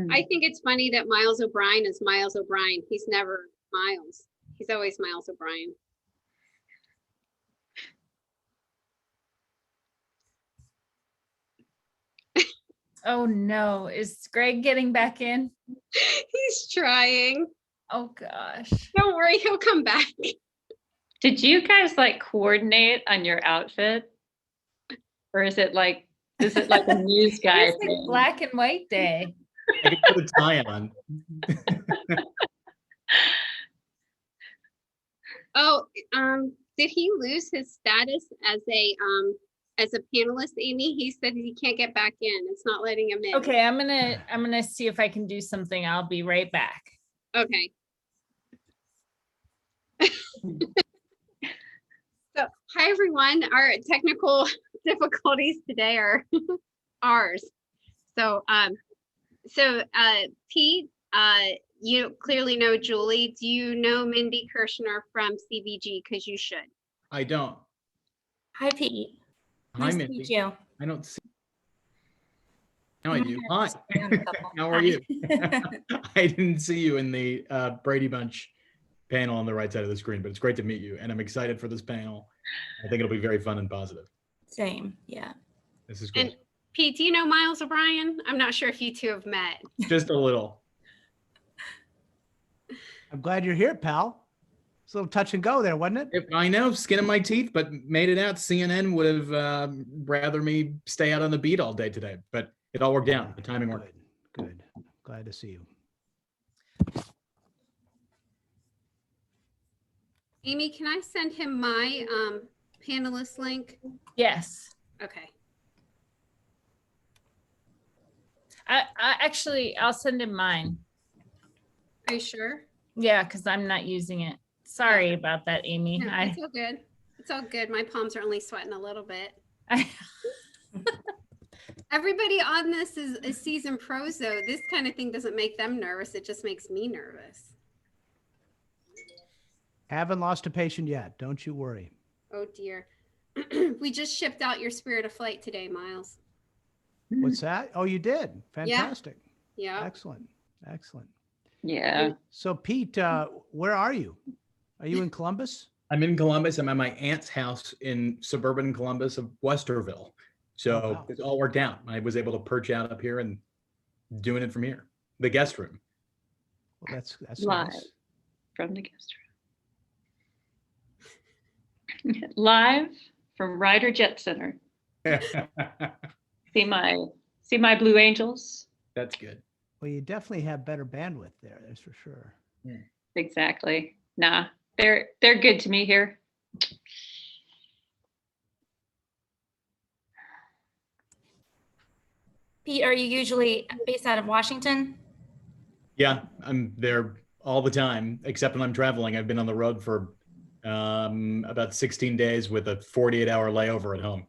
I think it's funny that Miles O'Brien is Miles O'Brien. He's never Miles. He's always Miles O'Brien. Oh no, is Greg getting back in? He's trying. Oh gosh. Don't worry, he'll come back. Did you guys like coordinate on your outfit? Or is it like a news guy It's like thing? black and white day. I could put a tie on. Oh, did he lose his status as a panelist, Amy? He said he can't get back in. It's not letting him in. Okay, I'm gonna see if I can do something. I'll be right back. Okay. So, hi everyone. Our technical difficulties today are ours. So, Pete, you clearly know Julie. Do you know Mindy Kirshner from CVG? Because you should. I don't. Hi, Pete. Hi, Nice to Mindy. meet you. I don't see. Now I do. Hi. Stand a couple. How are Hi. you? I didn't see you in the Brady Bunch panel on the right side of the screen, but it's great to meet you. And I'm excited for this panel. I think it'll be very fun and positive. Same, yeah. This is great. And Pete, do you know Miles O'Brien? I'm not sure if you two have met. Just a little. I'm glad you're here, pal. It's a little touch and go there, wasn't it? I know, skin of my teeth, but made it out. CNN would have rather me stay out on the beat all day today, but it all worked out. The timing worked. Good. Glad to see you. Amy, can I send him my panelist link? Yes. Okay. I actually I'll send him mine. Are you sure? Yeah, because I'm not using it. Sorry about that, Amy. No, it's all good. It's all good. My palms are only sweating a little bit. Everybody on this is seasoned pros, though. This kind of thing doesn't make them nervous. It just makes me nervous. Haven't lost a patient yet. Don't you worry. Oh, dear. We just shipped out your Spirit of Flight today, Miles. What's that? Oh, you did. Fantastic. Yeah. Excellent. Excellent. Yeah. So, Pete, where are you? Are you in Columbus? I'm in Columbus. I'm at my aunt's house in suburban Columbus of Westerville. So Oh, wow. It all worked out. I was able to perch out up here and doing it from here, the guest room. Well, that's Live nice. from the guest room. Live from Ryder Jet Center. See my Blue Angels. That's good. Well, you definitely have better bandwidth there. That's for sure. Exactly. Nah, they're good to me here. Pete, are you usually based out of Washington? Yeah, I'm there all the time, except when I'm traveling. I've been on the road for about 16 days with a 48-hour layover at home.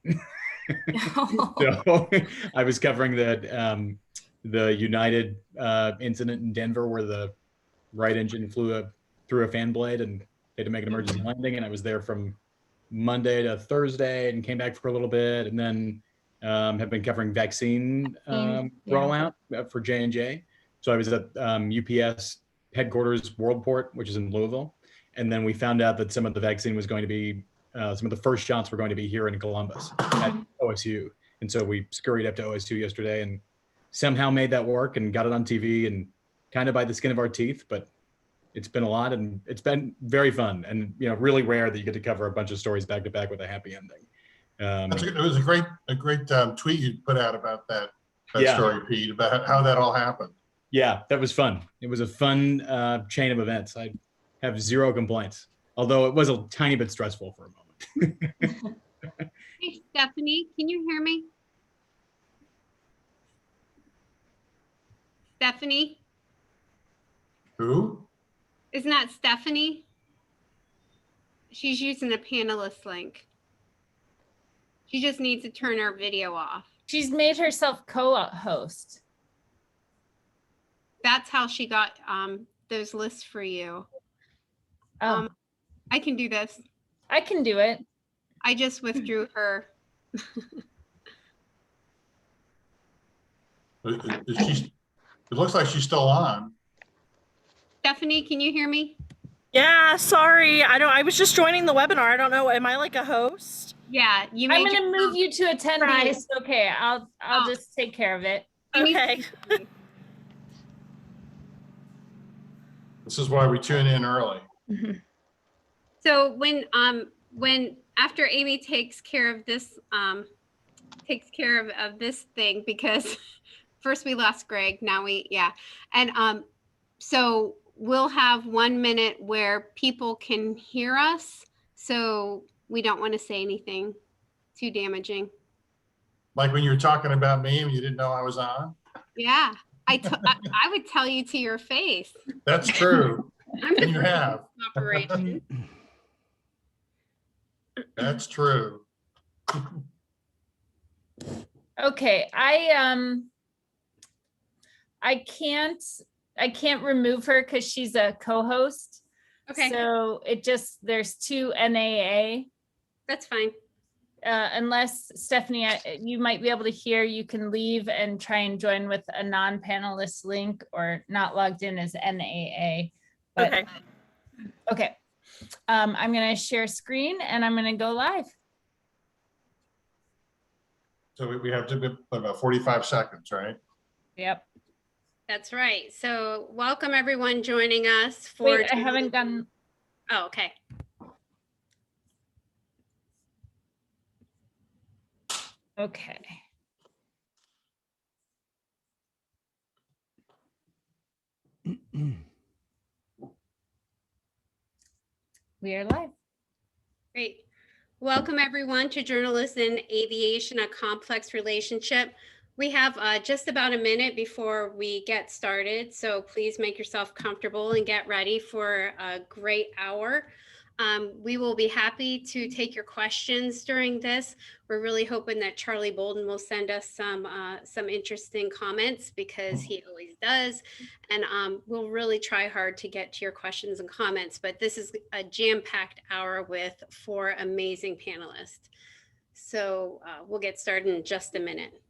So I was covering the United incident in Denver where the right engine flew through a fan blade and they had to make an emergency landing. And I was there from Monday to Thursday and came back for a little bit, and then have been covering vaccine rollout for J&J. So I was at UPS headquarters Worldport, which is in Louisville. And then we found out that some of the vaccine was going to be, some of the first shots were going to be here in Columbus at OSU. And so we scurried up to OSU yesterday and somehow made that work and got it on TV and kind of by the skin of our teeth, but it's been a lot and it's been very fun and, you know, really rare that you get to cover a bunch of stories back to back with a happy ending. It was a great tweet you put out about that Yeah. story, Pete, about how that all happened. Yeah, that was fun. It was a fun chain of events. I have zero complaints, although it was a tiny bit stressful for a moment. Hey, Stephanie, can you hear me? Stephanie? Who? Isn't that Stephanie? She's using a panelist link. She just needs to turn her video off. She's made herself co-host. That's how she got those lists for you. Oh, I can do this. I can do it. I just withdrew her. Is It looks like she's still on. Stephanie, can you hear me? Yeah, sorry. I was just joining the webinar. I don't know. Am I like a host? Yeah, you I'm made gonna move you to attendee. Right. It's okay. I'll Oh. just take care of it. Okay. This is why we tune in early. So when after Amy takes care of this of this thing, because first we lost Greg, now and so we'll have 1 minute where people can hear us, so we don't want to say anything too damaging. Like when you were talking about me and you didn't know I was on. Yeah, I would tell you to your face. That's true. I'm And you have. operation. That's true. Okay, I can't remove her because she's a co-host. Okay, So there's 2 NAA. that's fine. Unless Stephanie, you might be able to hear, you can leave and try and join with a non-panelist link or not logged in as NAA. But, Okay. okay. I'm gonna share screen and I'm gonna go live. So we have to be about 45 seconds, right? Yep. That's right. So welcome everyone joining us for. Wait, I haven't gotten. Oh, okay. Okay. We are live. Great. Welcome everyone to Journalists in Aviation, a Complex Relationship. We have just about a minute before we get started, so please make yourself comfortable and get ready for a great hour. We will be happy to take your questions during this. We're really hoping that Charlie Bolden will send us some interesting comments, because he always does. And we'll really try hard to get to your questions and comments, but this is a jam-packed hour with 4 amazing panelists. So we'll get started in just a minute.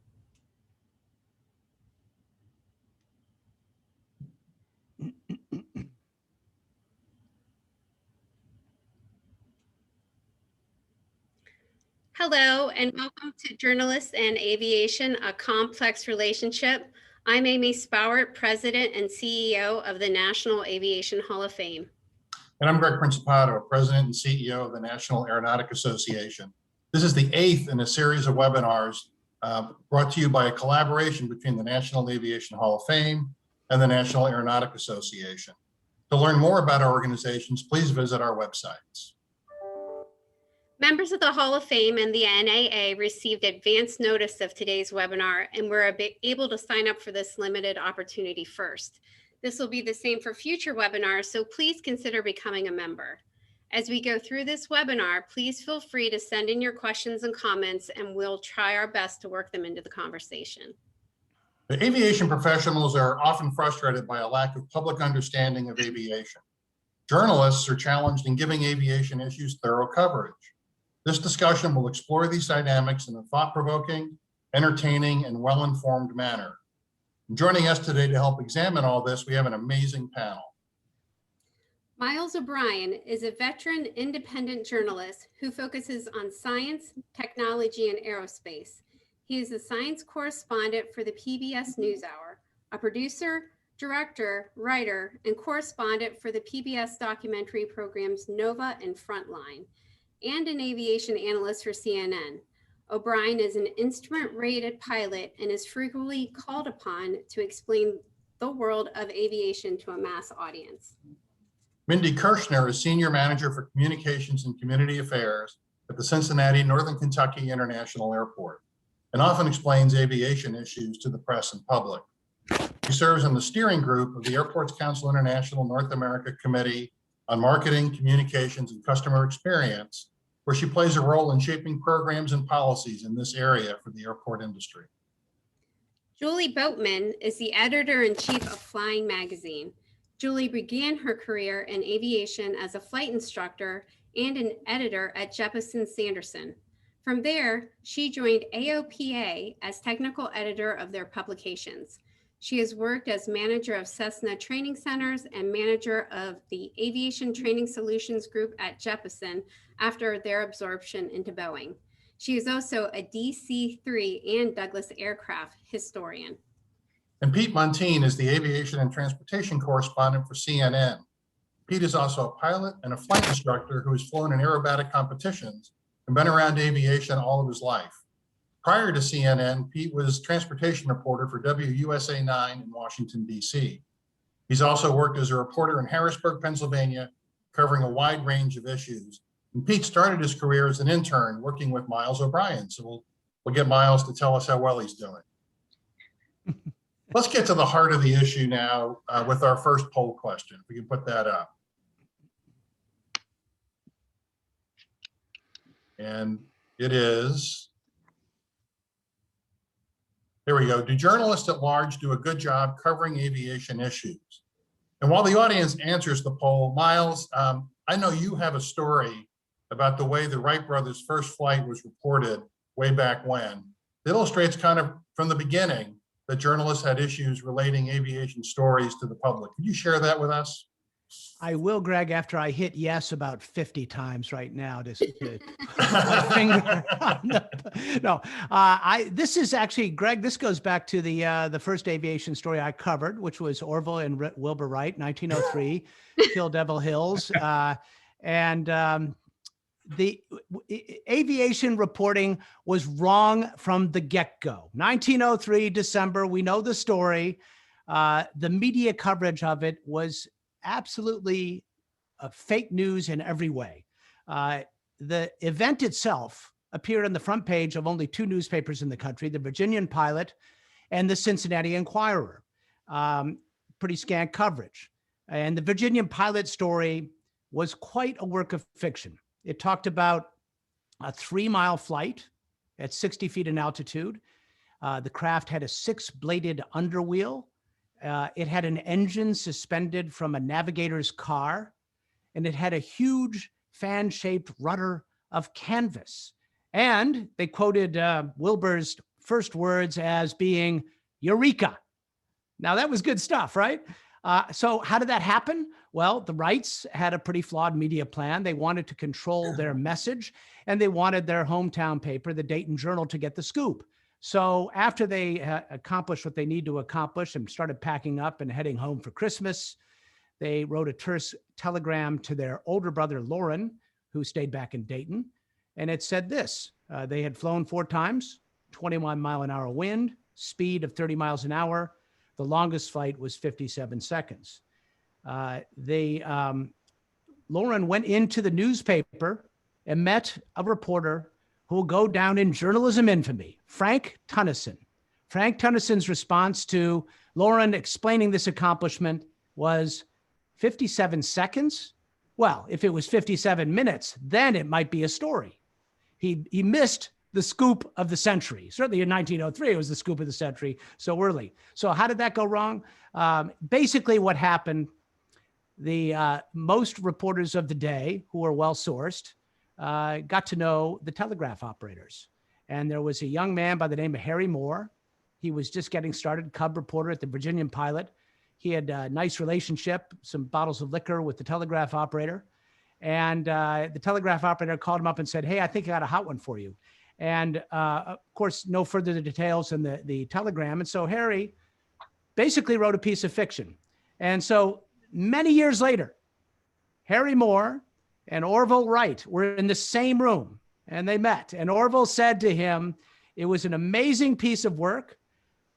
Hello, and welcome to Journalists and Aviation, a Complex Relationship. I'm Amy Spowert, President and CEO of the National Aviation Hall of Fame. And I'm Greg Principato, President and CEO of the National Aeronautic Association. This is the 8th in a series of webinars brought to you by a collaboration between the National Aviation Hall of Fame and the National Aeronautic Association. To learn more about our organizations, please visit our websites. Members of the Hall of Fame and the NAA received advance notice of today's webinar and were able to sign up for this limited opportunity first. This will be the same for future webinars, so please consider becoming a member. As we go through this webinar, please feel free to send in your questions and comments, and we'll try our best to work them into the conversation. The aviation professionals are often frustrated by a lack of public understanding of aviation. Journalists are challenged in giving aviation issues thorough coverage. This discussion will explore these dynamics in a thought-provoking, entertaining, and well-informed manner. And joining us today to help examine all this, we have an amazing panel. Miles O'Brien is a veteran independent journalist who focuses on science, technology, and aerospace. He is a science correspondent for the PBS NewsHour, a producer, director, writer, and correspondent for the PBS documentary programs Nova and Frontline, and an aviation analyst for CNN. O'Brien is an instrument-rated pilot and is frequently called upon to explain the world of aviation to a mass audience. Mindy Kirshner is Senior Manager for Communications and Community Affairs at the Cincinnati Northern Kentucky International Airport, and often explains aviation issues to the press and public. She serves on the steering group of the Airports Council International North America Committee on Marketing, Communications, and Customer Experience, where she plays a role in shaping programs and policies in this area for the airport industry. Julie Boatman is the editor-in-chief of Flying Magazine. Julie began her career in aviation as a flight instructor and an editor at Jeppesen Sanderson. From there, she joined AOPA as technical editor of their publications. She has worked as manager of Cessna Training Centers and manager of the Aviation Training Solutions Group at Jeppesen after their absorption into Boeing. She is also a DC-3 and Douglas aircraft historian. And Pete Montine is the aviation and transportation correspondent for CNN. Pete is also a pilot and a flight instructor who has flown in aerobatic competitions and been around aviation all of his life. Prior to CNN, Pete was transportation reporter for WUSA 9 in Washington, D.C. He's also worked as a reporter in Harrisburg, Pennsylvania, covering a wide range of issues. And Pete started his career as an intern working with Miles O'Brien. So we'll get Miles to tell us how well he's doing. Let's get to the heart of the issue now with our first poll question. If we can put that up. And it is, there we go. Do journalists at large do a good job covering aviation issues? And while the audience answers the poll, Miles, I know you have a story about the way the Wright brothers' first flight was reported way back when. It illustrates kind of from the beginning that journalists had issues relating aviation stories to the public. Could you share that with us? I will, Greg, after I hit yes about 50 times right now to my finger. No, this is actually, Greg, this goes back to the first aviation story I covered, which was Orville and Wilbur Wright, 1903, Kill Devil Hills. The aviation reporting was wrong from the get-go. 1903, December, we know the story. The media coverage of it was absolutely fake news in every way. The event itself appeared on the front page of only two newspapers in the country, the Virginian Pilot and the Cincinnati Enquirer. Pretty scant coverage. And the Virginian Pilot story was quite a work of fiction. It talked about a 3-mile flight at 60 feet in altitude. The craft had a 6-bladed underwheel. It had an engine suspended from a navigator's car, and it had a huge fan-shaped rudder of canvas. And they quoted Wilbur's first words as being, "Eureka." Now that was good stuff, right? So how did that happen? Well, the Wrights had a pretty flawed media plan. They wanted to control their message, and they wanted their hometown paper, the Dayton Journal, to get the scoop. So after they accomplished what they need to accomplish and started packing up and heading home for Christmas, they wrote a terse telegram to their older brother, Loren, who stayed back in Dayton. And it said this: they had flown 4 times, 21-mile-an-hour wind, speed of 30 miles an hour. The longest flight was 57 seconds. Loren went into the newspaper and met a reporter who will go down in journalism infamy, Frank Tunnison. Frank Tunnison's response to Loren explaining this accomplishment was 57 seconds? Well, if it was 57 minutes, then it might be a story. He missed the scoop of the century. Certainly in 1903, it was the scoop of the century so early. So how did that go wrong? Basically what happened, the most reporters of the day who were well-sourced got to know the telegraph operators. And there was a young man by the name of Harry Moore. He was just getting started, cub reporter at the Virginian Pilot. He had a nice relationship, some bottles of liquor with the telegraph operator. And the telegraph operator called him up and said, "Hey, I think I got a hot one for you." And of course, no further details in the telegram. And so Harry basically wrote a piece of fiction. And so many years later, Harry Moore and Orville Wright were in the same room and they met. And Orville said to him, "It was an amazing piece of work.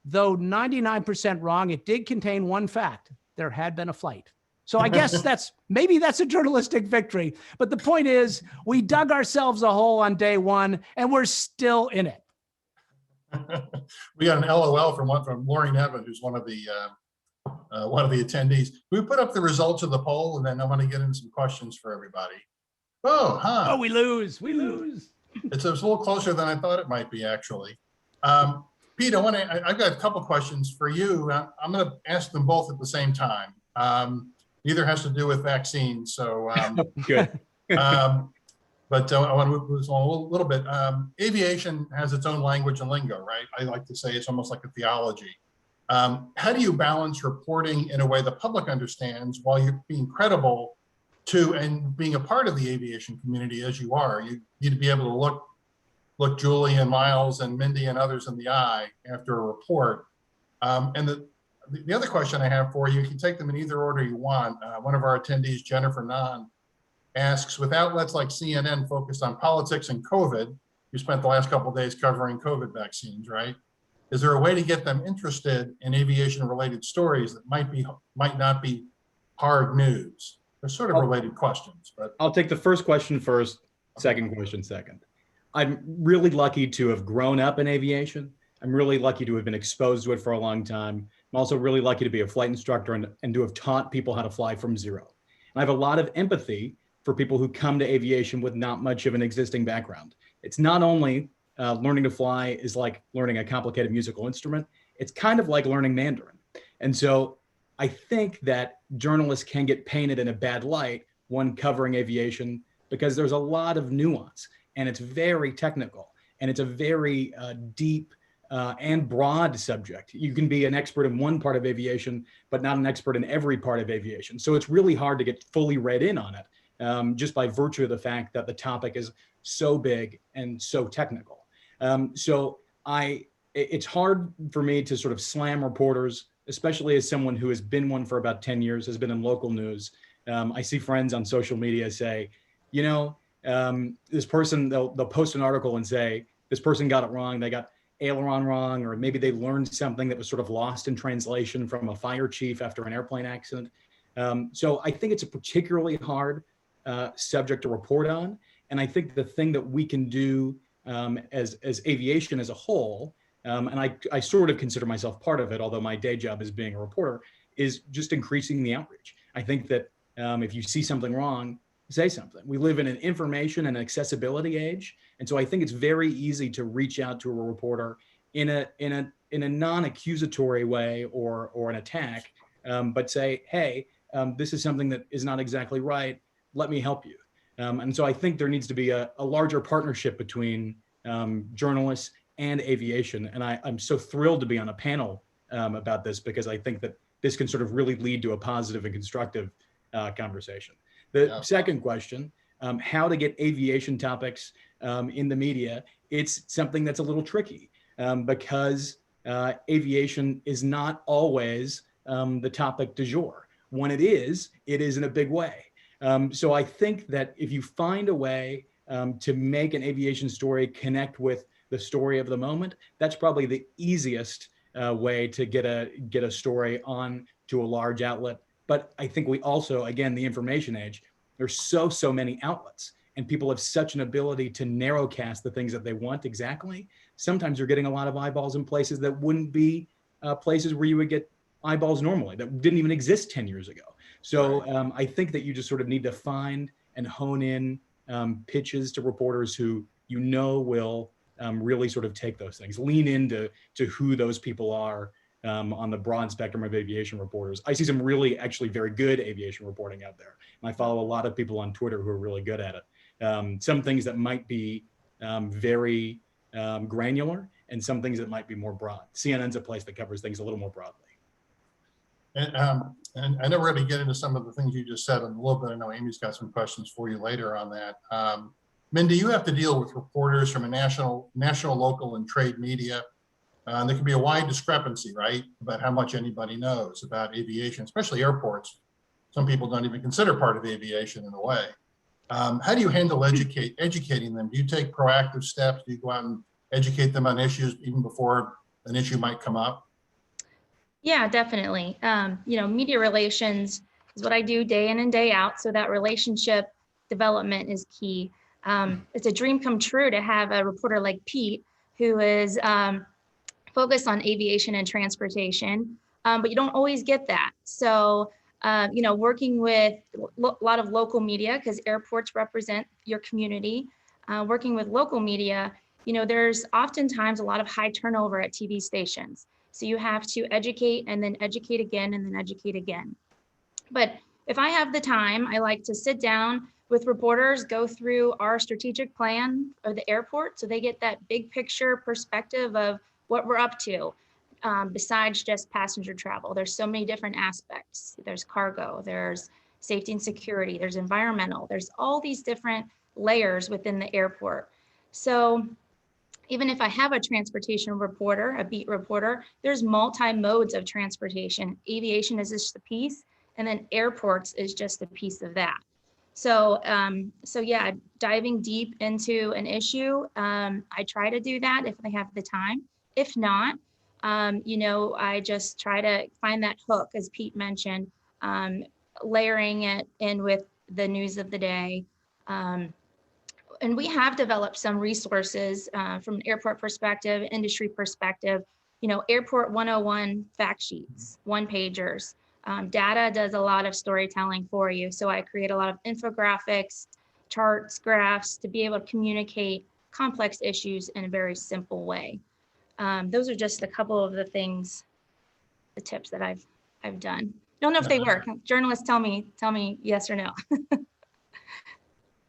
Though 99% wrong, it did contain one fact. There had been a flight." So I guess maybe that's a journalistic victory. But the point is, we dug ourselves a hole on day one and we're still in it. We got an LOL from Lori Nevin, who's one of the attendees. We put up the results of the poll, and then I want to get into some questions for everybody. Oh, we lose. It's a little closer than I thought it might be, actually. Pete, I've got a couple questions for you. I'm going to ask them both at the same time. Neither has to do with vaccines, so Good. but I want to move this on a little bit. Aviation has its own language and lingo, right? I like to say it's almost like a theology. How do you balance reporting in a way the public understands while you're being credible to and being a part of the aviation community as you are? You need to be able to look Julie and Miles and Mindy and others in the eye after a report. And the other question I have for you, you can take them in either order you want. One of our attendees, Jennifer Nahn, asks, with outlets like CNN focused on politics and COVID, you spent the last couple of days covering COVID vaccines, right? Is there a way to get them interested in aviation-related stories that might not be hard news? They're sort of related questions, but I'll take the first question first, second question second. I'm really lucky to have grown up in aviation. I'm really lucky to have been exposed to it for a long time. I'm also really lucky to be a flight instructor and to have taught people how to fly from zero. And I have a lot of empathy for people who come to aviation with not much of an existing background. It's not only learning to fly is like learning a complicated musical instrument. It's kind of like learning Mandarin. And so I think that journalists can get painted in a bad light when covering aviation because there's a lot of nuance and it's very technical and it's a very deep and broad subject. You can be an expert in one part of aviation, but not an expert in every part of aviation. So it's really hard to get fully read in on it just by virtue of the fact that the topic is so big and so technical. So it's hard for me to sort of slam reporters, especially as someone who has been one for about 10 years, has been in local news. I see friends on social media say, you know, this person, they'll post an article and say, this person got it wrong. They got aileron wrong, or maybe they learned something that was sort of lost in translation from a fire chief after an airplane accident. So I think it's a particularly hard subject to report on. And I think the thing that we can do as aviation as a whole, and I sort of consider myself part of it, although my day job is being a reporter, is just increasing the outreach. I think that if you see something wrong, say something. We live in an information and accessibility age. And so I think it's very easy to reach out to a reporter in a non-accusatory way or an attack, but say, hey, this is something that is not exactly right. Let me help you. And so I think there needs to be a larger partnership between journalists and aviation. And I'm so thrilled to be on a panel about this because I think that this can sort of really lead to a positive and constructive conversation. The second question, how to get aviation topics in the media, it's something that's a little tricky because aviation is not always the topic du jour. When it is in a big way. So I think that if you find a way to make an aviation story connect with the story of the moment, that's probably the easiest way to get a story on to a large outlet. But I think we also, again, the information age, there's so many outlets and people have such an ability to narrowcast the things that they want exactly. Sometimes you're getting a lot of eyeballs in places that wouldn't be places where you would get eyeballs normally, that didn't even exist 10 years ago. So I think that you just sort of need to find and hone in pitches to reporters who you know will really sort of take those things, lean into who those people are on the broad spectrum of aviation reporters. I see some really actually very good aviation reporting out there. And I follow a lot of people on Twitter who are really good at it. Some things that might be very granular and some things that might be more broad. CNN's a place that covers things a little more broadly. And I know we're going to get into some of the things you just said in a little bit. I know Amy's got some questions for you later on that. Mindy, you have to deal with reporters from a national, local, and trade media. There can be a wide discrepancy, right, about how much anybody knows about aviation, especially airports. Some people don't even consider part of aviation in a way. How do you handle educating them? Do you take proactive steps? Do you go out and educate them on issues even before an issue might come up? Yeah, definitely. Media relations is what I do day in and day out. So that relationship development is key. It's a dream come true to have a reporter like Pete, who is focused on aviation and transportation, but you don't always get that. So, working with a lot of local media, because airports represent your community, working with local media, there's oftentimes a lot of high turnover at TV stations. So you have to educate and then educate again and then educate again. But if I have the time, I like to sit down with reporters, go through our strategic plan of the airport so they get that big picture perspective of what we're up to. besides just passenger travel. There's so many different aspects. There's cargo, there's safety and security, there's environmental, there's all these different layers within the airport. So even if I have a transportation reporter, a beat reporter, there's multi-modes of transportation. Aviation is just a piece, and then airports is just a piece of that. So, so yeah, diving deep into an issue, I try to do that if I have the time. If not, you know, I just try to find that hook, as Pete mentioned, layering it in with the news of the day. And we have developed some resources from an airport perspective, industry perspective, you know, Airport 101 fact sheets, one pagers. Data does a lot of storytelling for you. So I create a lot of infographics, charts, graphs to be able to communicate complex issues in a very simple way. Those are just a couple of the things, the tips that I've done. Don't know if they work. Journalists tell me yes or no.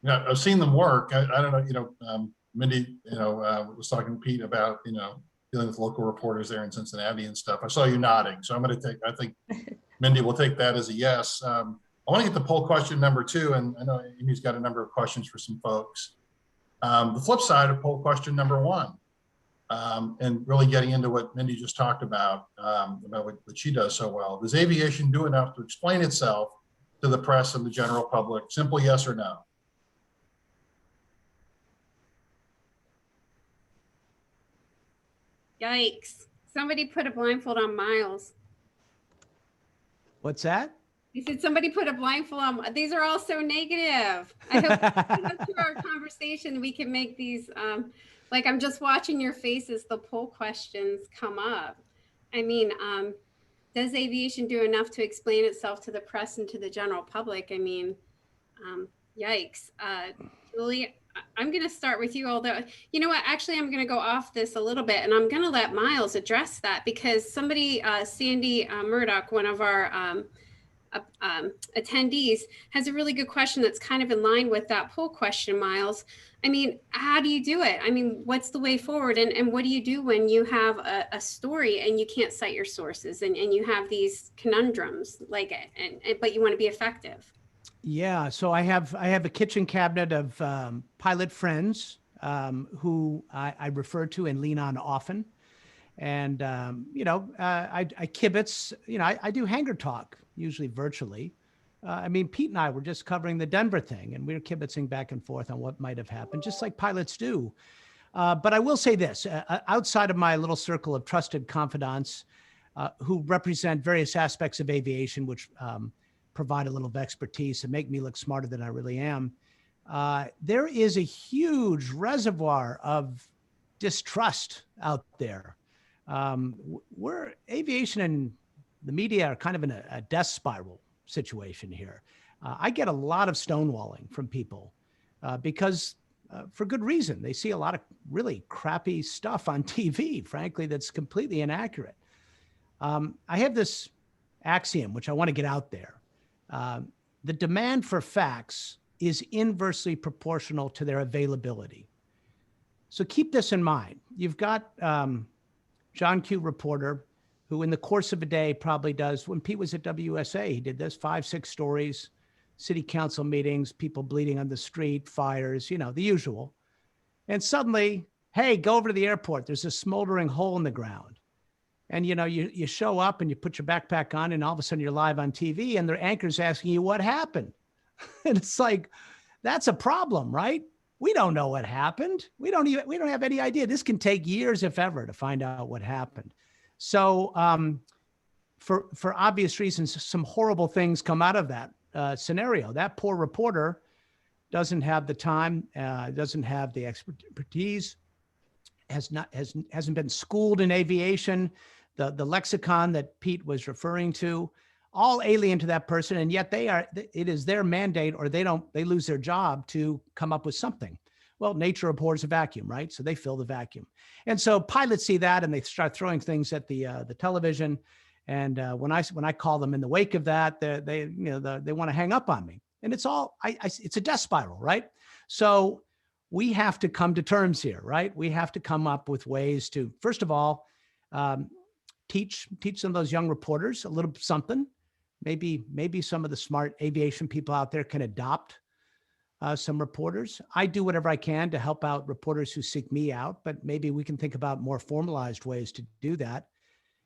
Yeah, I've seen them work. I don't know, you know, Mindy, you know, was talking to Pete about, you know, dealing with local reporters there in Cincinnati and stuff. I saw you nodding, so I'm going to take, I think Mindy will take that as a yes. I want to get to poll question number 2, and I know Amy's got a number of questions for some folks. The flip side of poll question number 1, and really getting into what Mindy just talked about what she does so well. Does aviation do enough to explain itself to the press and the general public? Simple yes or no. Yikes. Somebody put a blindfold on Miles. What's that? He said somebody put a blindfold on. These are all so negative. I hope through our conversation we can make these, like I'm just watching your faces, the poll questions come up. I mean, does aviation do enough to explain itself to the press and to the general public? I mean, yikes. Julie, I'm going to start with you, although, you know what, actually, I'm going to go off this a little bit and I'm going to let Miles address that because somebody, Sandy Murdoch, one of our attendees, has a really good question that's kind of in line with that poll question, Miles. I mean, how do you do it? I mean, what's the way forward? And what do you do when you have a story and you can't cite your sources and you have these conundrums, like, but you want to be effective? Yeah, so I have a kitchen cabinet of pilot friends who I refer to and lean on often. And, you know, I kibitz, you know, I do hangar talk, usually virtually. I mean, Pete and I were just covering the Denver thing and we were kibitzing back and forth on what might have happened, just like pilots do. But I will say this, outside of my little circle of trusted confidants who represent various aspects of aviation, which provide a little of expertise and make me look smarter than I really am. There is a huge reservoir of distrust out there. We're aviation and the media are kind of in a death spiral situation here. I get a lot of stonewalling from people because for good reason. They see a lot of really crappy stuff on TV, frankly, that's completely inaccurate. I have this axiom, which I want to get out there. The demand for facts is inversely proportional to their availability. So keep this in mind. You've got John Q. reporter who in the course of a day probably does, when Pete was at WSA, he did this 5-6 stories, city council meetings, people bleeding on the street, fires, you know, the usual. And suddenly, hey, go over to the airport. There's a smoldering hole in the ground. And, you know, you show up and you put your backpack on and all of a sudden you're live on TV and their anchor's asking you what happened. And it's like, that's a problem, right? We don't know what happened. We don't have any idea. This can take years, if ever, to find out what happened. So for obvious reasons, some horrible things come out of that scenario. That poor reporter doesn't have the time, doesn't have the expertise, hasn't been schooled in aviation. The lexicon that Pete was referring to, all alien to that person, and yet it is their mandate, or they lose their job to come up with something. Well, nature abhors a vacuum, right? So they fill the vacuum. And so pilots see that and they start throwing things at the television. And when I call them in the wake of that, they want to hang up on me. And it's all it's a death spiral, right? So we have to come to terms here, right? We have to come up with ways to, first of all, teach some of those young reporters a little something. Maybe some of the smart aviation people out there can adopt some reporters. I do whatever I can to help out reporters who seek me out, but maybe we can think about more formalized ways to do that.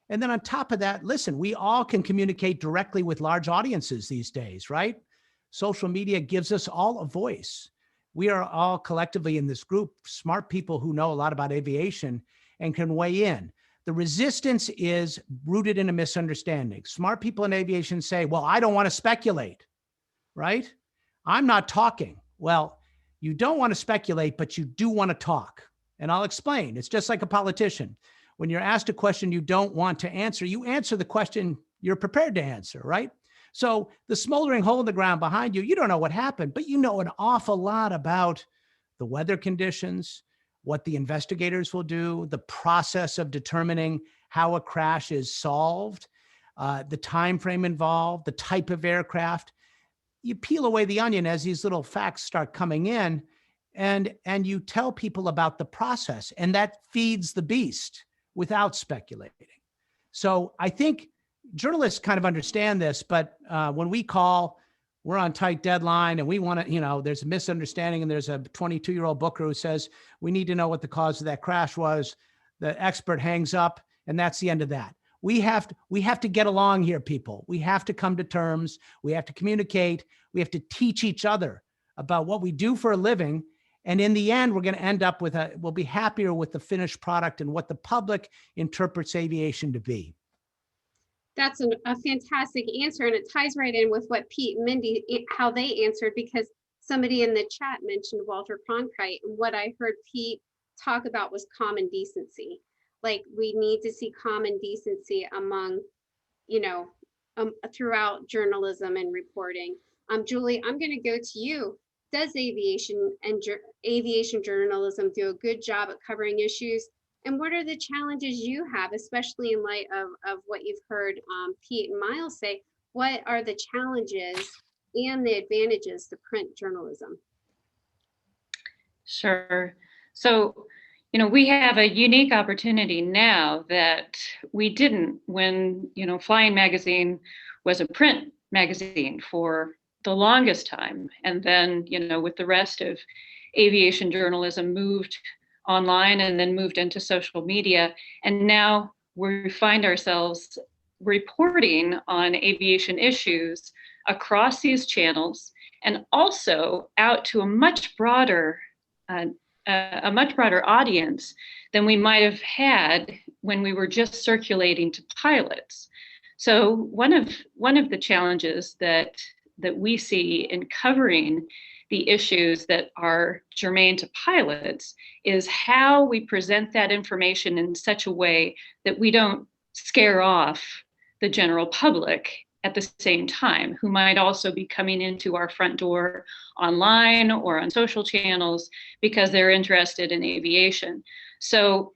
And then on top of that, listen, we all can communicate directly with large audiences these days, right? Social media gives us all a voice. We are all collectively in this group, smart people who know a lot about aviation and can weigh in. The resistance is rooted in a misunderstanding. Smart people in aviation say, well, I don't want to speculate, right? I'm not talking. Well, you don't want to speculate, but you do want to talk. And I'll explain. It's just like a politician. When you're asked a question you don't want to answer, you answer the question you're prepared to answer, right? So the smoldering hole in the ground behind you, you don't know what happened, but you know an awful lot about the weather conditions, what the investigators will do, the process of determining how a crash is solved, the time frame involved, the type of aircraft. You peel away the onion as these little facts start coming in, and you tell people about the process, and that feeds the beast without speculating. So I think journalists kind of understand this, but when we call, we're on tight deadline and we want to, there's a misunderstanding and there's a 22-year-old booker who says, we need to know what the cause of that crash was. The expert hangs up and that's the end of that. We have to get along here, people. We have to come to terms. We have to communicate. We have to teach each other about what we do for a living. And in the end, we're going to end up with we'll be happier with the finished product and what the public interprets aviation to be. That's a fantastic answer. And it ties right in with what Pete and Mindy, how they answered, because somebody in the chat mentioned Walter Cronkite. And what I heard Pete talk about was common decency. Like, we need to see common decency among, throughout journalism and reporting. Julie, I'm going to go to you. Does aviation and aviation journalism do a good job at covering issues? And what are the challenges you have, especially in light of what you've heard Pete and Miles say? What are the challenges and the advantages to print journalism? Sure. So, we have a unique opportunity now that we didn't when, Flying Magazine was a print magazine for the longest time. And then, with the rest of aviation journalism moved online and then moved into social media. And now we find ourselves reporting on aviation issues across these channels and also out to a much broader audience than we might have had when we were just circulating to pilots. So one of the challenges that we see in covering the issues that are germane to pilots is how we present that information in such a way that we don't scare off the general public at the same time, who might also be coming into our front door online or on social channels because they're interested in aviation. So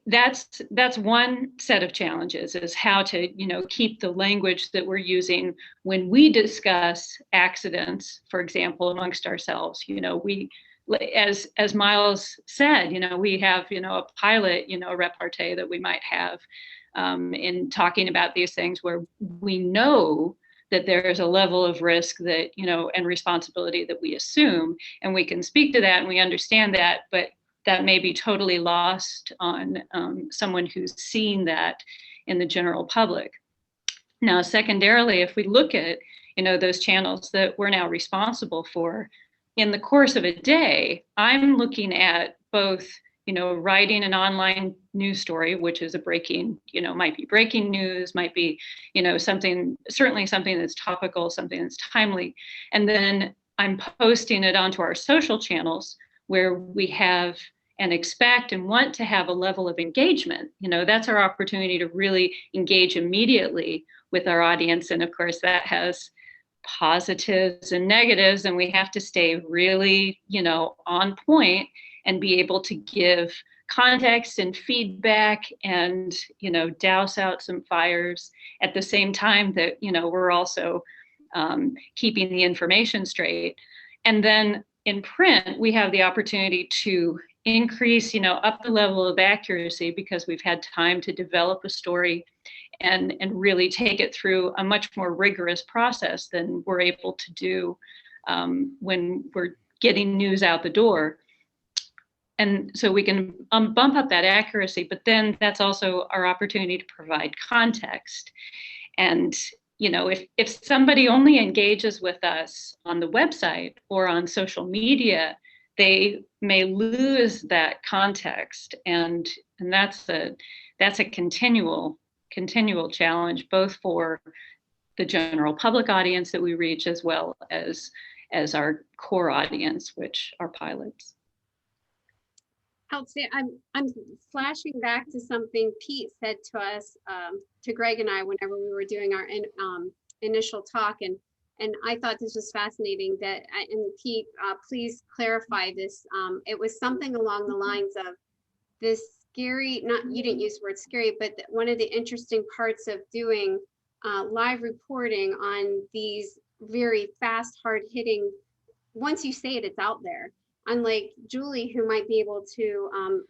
that's one set of challenges, is how to keep the language that we're using when we discuss accidents, for example, amongst ourselves. We, as Miles said, we have a pilot repartee that we might have in talking about these things, where we know that there is a level of risk that and responsibility that we assume, and we can speak to that and we understand that, but that may be totally lost on someone who's seen that in the general public. Now, secondarily, if we look at those channels that we're now responsible for, in the course of a day, I'm looking at both writing an online news story, which is a breaking, might be breaking news, might be certainly something that's topical, something that's timely, and then I'm posting it onto our social channels where we have and expect and want to have a level of engagement. That's our opportunity to really engage immediately with our audience. And of course, that has positives and negatives, and we have to stay really, on point and be able to give context and feedback and, douse out some fires at the same time that, we're also keeping the information straight. And then in print, we have the opportunity to increase, up the level of accuracy because we've had time to develop a story and really take it through a much more rigorous process than we're able to do when we're getting news out the door. And so we can bump up that accuracy, but then that's also our opportunity to provide context. And, if somebody only engages with us on the website or on social media, they may lose that context. And that's a continual challenge, both for the general public audience that we reach, as well as our core audience, which are pilots. I'll say I'm flashing back to something Pete said to us, to Greg and I, whenever we were doing our initial talk, and I thought this was fascinating. That and Pete, please clarify this. It was something along the lines of this scary. Not you didn't use the word scary, but one of the interesting parts of doing live reporting on these very fast, hard hitting. Once you say it, it's out there. Unlike Julie, who might be able to, I'm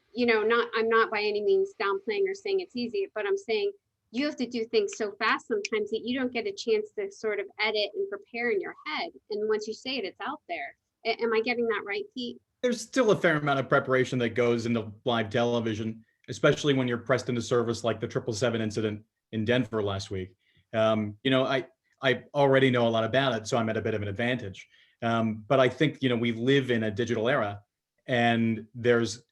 not by any means downplaying or saying it's easy, but I'm saying you have to do things so fast sometimes that you don't get a chance to sort of edit and prepare in your head. And once you say it, it's out there. Am I getting that right, Pete? There's still a fair amount of preparation that goes into live television, especially when you're pressed into service like the 777 incident in Denver last week. I already know a lot about it, so I'm at a bit of an advantage. But I think, we live in a digital era and there's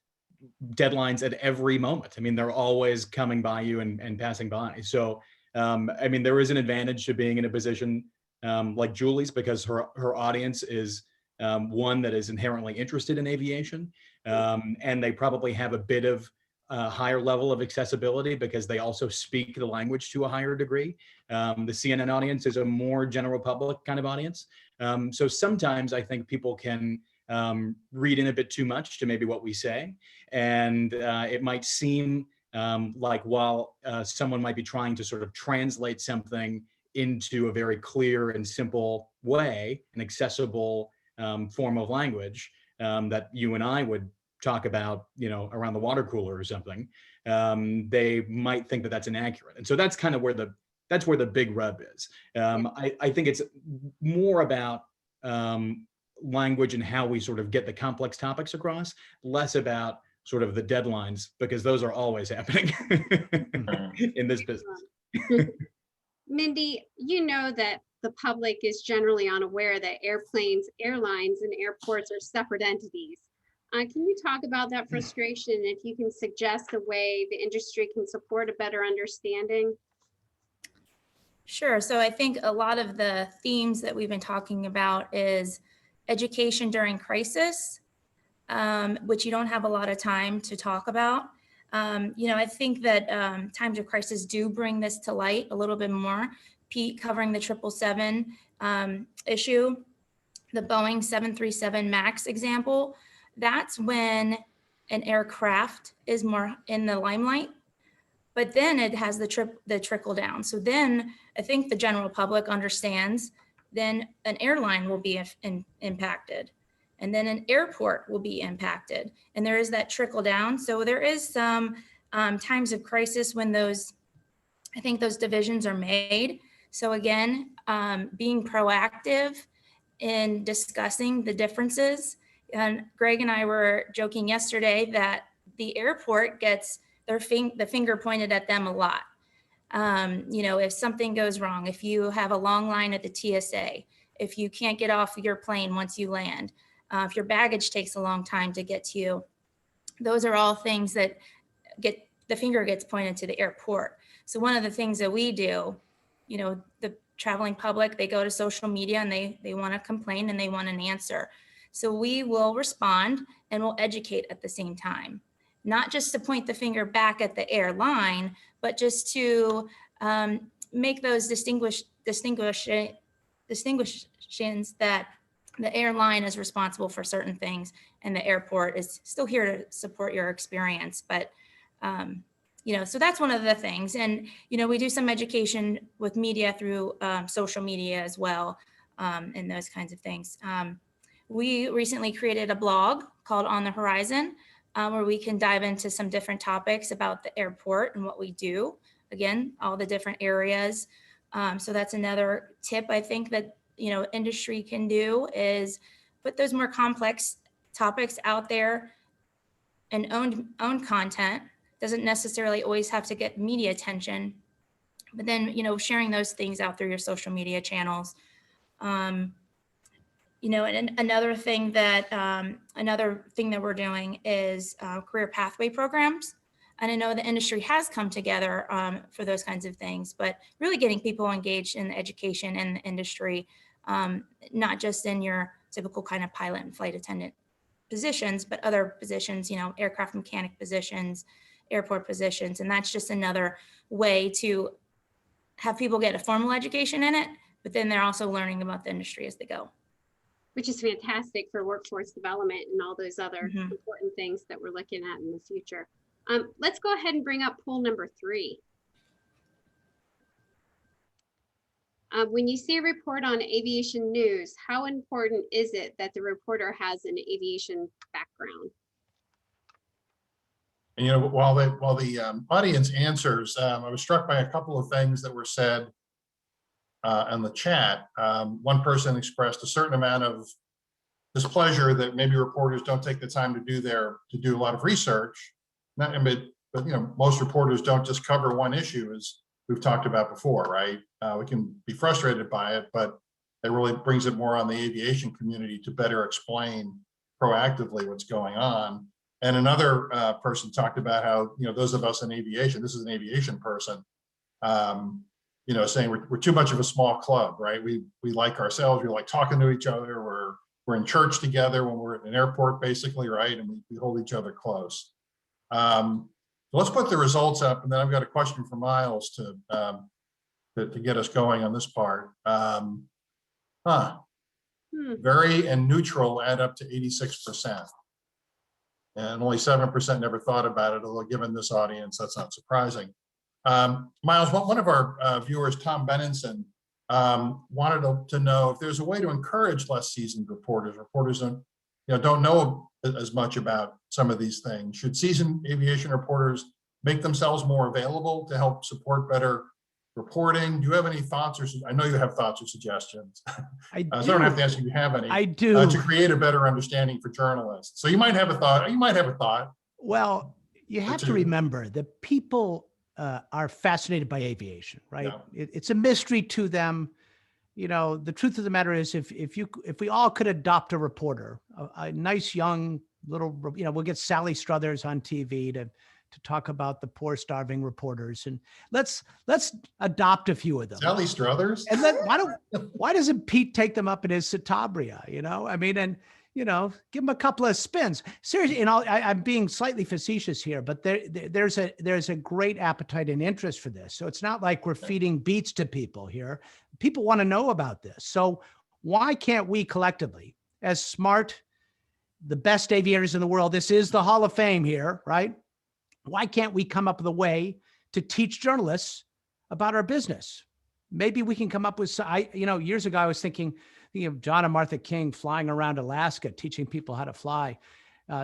deadlines at every moment. I mean, they're always coming by you and passing by. So, there is an advantage to being in a position like Julie's, because her audience is one that is inherently interested in aviation. And they probably have a bit of higher level of accessibility because they also speak the language to a higher degree. The CNN audience is a more general public kind of audience. So sometimes I think people can read in a bit too much to maybe what we say. And it might seem like while someone might be trying to sort of translate something into a very clear and simple way, an accessible form of language that you and I would talk about, around the water cooler or something, they might think that that's inaccurate. And so that's kind of where the big rub is. I think it's more about language and how we sort of get the complex topics across, less about sort of the deadlines, because those are always happening in this business. Mindy, you know that the public is generally unaware that airplanes, airlines, and airports are separate entities. Can you talk about that frustration? If you can suggest a way the industry can support a better understanding? Sure. So I think a lot of the themes that we've been talking about is education during crisis, which you don't have a lot of time to talk about. I think that times of crisis do bring this to light a little bit more. Pete covering the 777 issue, the Boeing 737 MAX example, that's when an aircraft is more in the limelight, but then it has the trickle down. So then I think the general public understands, then an airline will be impacted, and then an airport will be impacted. And there is that trickle down. So there is some times of crisis when I think those divisions are made. So again, being proactive in discussing the differences. And Greg and I were joking yesterday that the airport gets the finger pointed at them a lot. If something goes wrong, if you have a long line at the TSA, if you can't get off your plane once you land, if your baggage takes a long time to get to you, those are all things that the finger gets pointed to the airport. So one of the things that we do, the traveling public, they go to social media and they want to complain and they want an answer. So we will respond and we'll educate at the same time, not just to point the finger back at the airline, but just to make those distinctions that the airline is responsible for certain things and the airport is still here to support your experience. But, so that's one of the things. And, we do some education with media through social media as well, and those kinds of things. We recently created a blog called On the Horizon where we can dive into some different topics about the airport and what we do. Again, all the different areas. So that's another tip I think that, industry can do, is put those more complex topics out there and own content. Doesn't necessarily always have to get media attention, but then, sharing those things out through your social media channels. And another thing that we're doing is career pathway programs. And I know the industry has come together for those kinds of things, but really getting people engaged in the education and the industry, not just in your typical kind of pilot and flight attendant positions, but other positions, aircraft mechanic positions, airport positions. And that's just another way to have people get a formal education in it, but then they're also learning about the industry as they go. Which is fantastic for workforce development and all those other Mhm. important things that we're looking at in the future. Let's go ahead and bring up poll number 3. When you see a report on aviation news, how important is it that the reporter has an aviation background? And while the audience answers, I was struck by a couple of things that were said in the chat. One person expressed a certain amount of displeasure that maybe reporters don't take the time to do a lot of research. But most reporters don't just cover one issue, as we've talked about before, right? We can be frustrated by it, but it really brings it more on the aviation community to better explain proactively what's going on. And another person talked about how, those of us in aviation, this is an aviation person, saying we're too much of a small club, right? We like ourselves, we like talking to each other, we're in church together when we're at an airport, basically, right? And we hold each other close. So let's put the results up, and then I've got a question for Miles to get us going on this part. Very and neutral add up to 86%. And only 7% never thought about it, although given this audience, that's not surprising. Miles, one of our viewers, Tom Benenson, wanted to know if there's a way to encourage less seasoned reporters. Reporters don't know as much about some of these things. Should seasoned aviation reporters make themselves more available to help support better reporting? Do you have any thoughts, or I know you have thoughts or suggestions? I so I don't have to ask if you have any. I do. To create a better understanding for journalists. So you might have a thought. Well, you have to remember that people are fascinated by aviation, right? Yeah. It's a mystery to them. The truth of the matter is, if we all could adopt a reporter, a nice young little, we'll get Sally Struthers on TV to talk about the poor starving reporters, and let's adopt a few of them. Sally Struthers? And then why doesn't Pete take them up in his Citabria, give them a couple of spins. Seriously, I'm being slightly facetious here, but there's a great appetite and interest for this. So it's not like we're feeding beats to people here. People want to know about this. So why can't we collectively, as smart, the best aviators in the world, this is the Hall of Fame here, right? Why can't we come up with a way to teach journalists about our business? Maybe we can come up with, years ago, I was thinking of John and Martha King flying around Alaska, teaching people how to fly.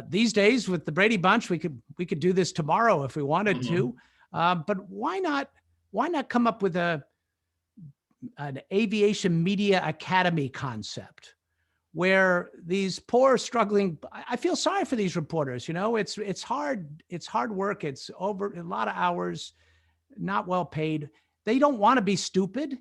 These days with the Brady Bunch, we could do this tomorrow if we wanted to. But why not come up with an aviation media academy concept where these poor struggling, I feel sorry for these reporters, it's hard work. It's over a lot of hours, not well paid. They don't want to be stupid.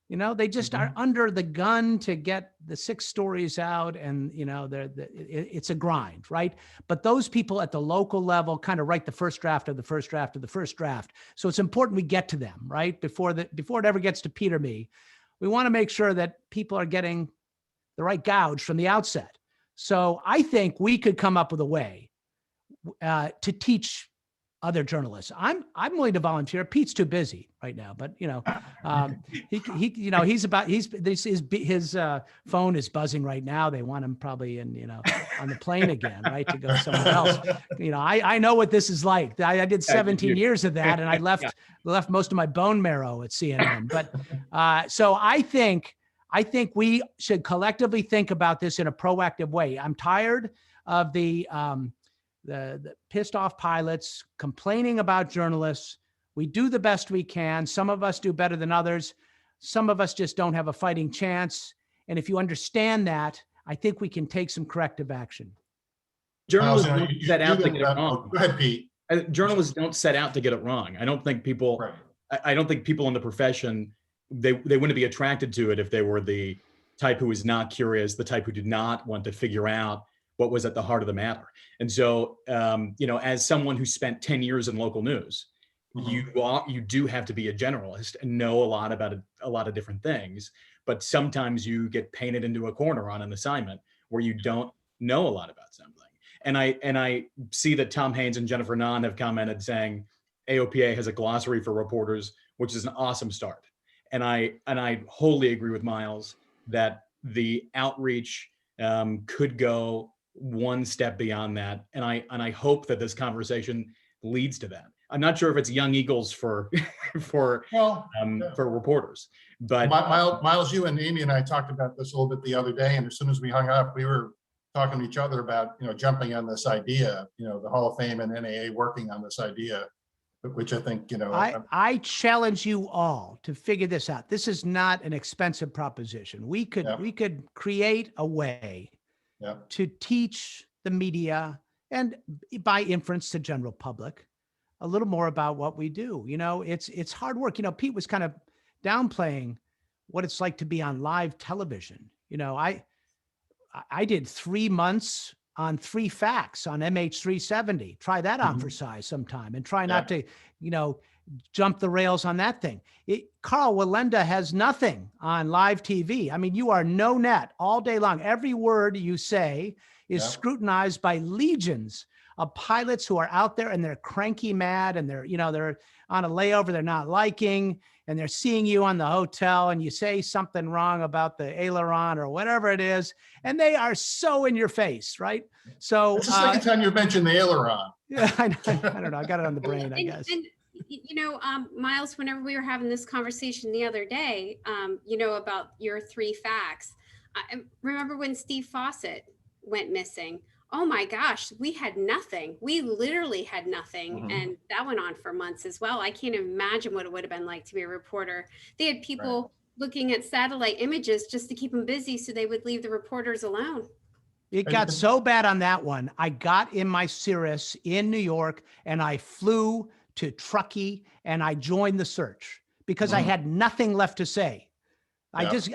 They just are under the gun to get the 6 stories out, and it's a grind, right? But those people at the local level kind of write the first draft of the first draft of the first draft. So it's important we get to them, right? Before it ever gets to Pete or me. We want to make sure that people are getting the right gouge from the outset. So I think we could come up with a way to teach other journalists. I'm willing to volunteer. Pete's too busy right now, but his phone is buzzing right now. They want him probably on the plane again, right, to go somewhere else. I know what this is like. I did 17 years of that, and I left most of my bone marrow at CNN. But so I think we should collectively think about this in a proactive way. I'm tired of the the pissed off pilots complaining about journalists. We do the best we can. Some of us do better than others. Some of us just don't have a fighting chance. And if you understand that, I think we can take some corrective action. Journalists Miles, don't set out to get it go wrong. ahead, Pete. Journalists don't set out to get it wrong. I don't think people, Right. I don't think people in the profession, they wouldn't be attracted to it if they were the type who was not curious, the type who did not want to figure out what was at the heart of the matter. And so, you know, as someone who spent 10 years in local news, you do have to be a generalist and know a lot about a lot of different things. But sometimes you get painted into a corner on an assignment where you don't know a lot about something. And I see that Tom Haynes and Jennifer Nahn have commented saying AOPA has a glossary for reporters, which is an awesome start. And I wholly agree with Miles that the outreach could go one step beyond that. And I hope that this conversation leads to that. I'm not sure if it's Young Eagles for reporters, but Miles, you and Amy and I talked about this a little bit the other day, and as soon as we hung up, we were talking to each other about, you know, jumping on this idea, you know, the Hall of Fame and NAA working on this idea, which I think, you know, I challenge you all to figure this out. This is not an expensive proposition. We could create a way to teach the media and by inference the general public a little more about what we do. You know, it's hard work. You know, Pete was kind of downplaying what it's like to be on live television. You know, I did 3 months on 3 facts on MH370. Try that on for size sometime and try not to, you know, jump the rails on that thing. Carl Wallenda has nothing on live TV. I mean, you are no net all day long. Every word you say is scrutinized by legions of pilots who are out there and they're cranky mad and they're, you know, they're on a layover they're not liking and they're seeing you on the hotel and you say something wrong about the aileron or whatever it is, and they are so in your face, right? So it's the second time you mentioned the aileron. Yeah, I don't know. I got it on the brain, I guess. And you know, Miles, whenever we were having this conversation the other day, you know, about your 3 facts, I remember when Steve Fawcett went missing. Oh my gosh, we had nothing. We literally had nothing. And that went on for months as well. I can't imagine what it would have been like to be a reporter. They had people looking at satellite images just to keep them busy so they would leave the reporters alone. It got so bad on that one. I got in my Cirrus in New York and I flew to Truckee and I joined the search because I had nothing left to say. I just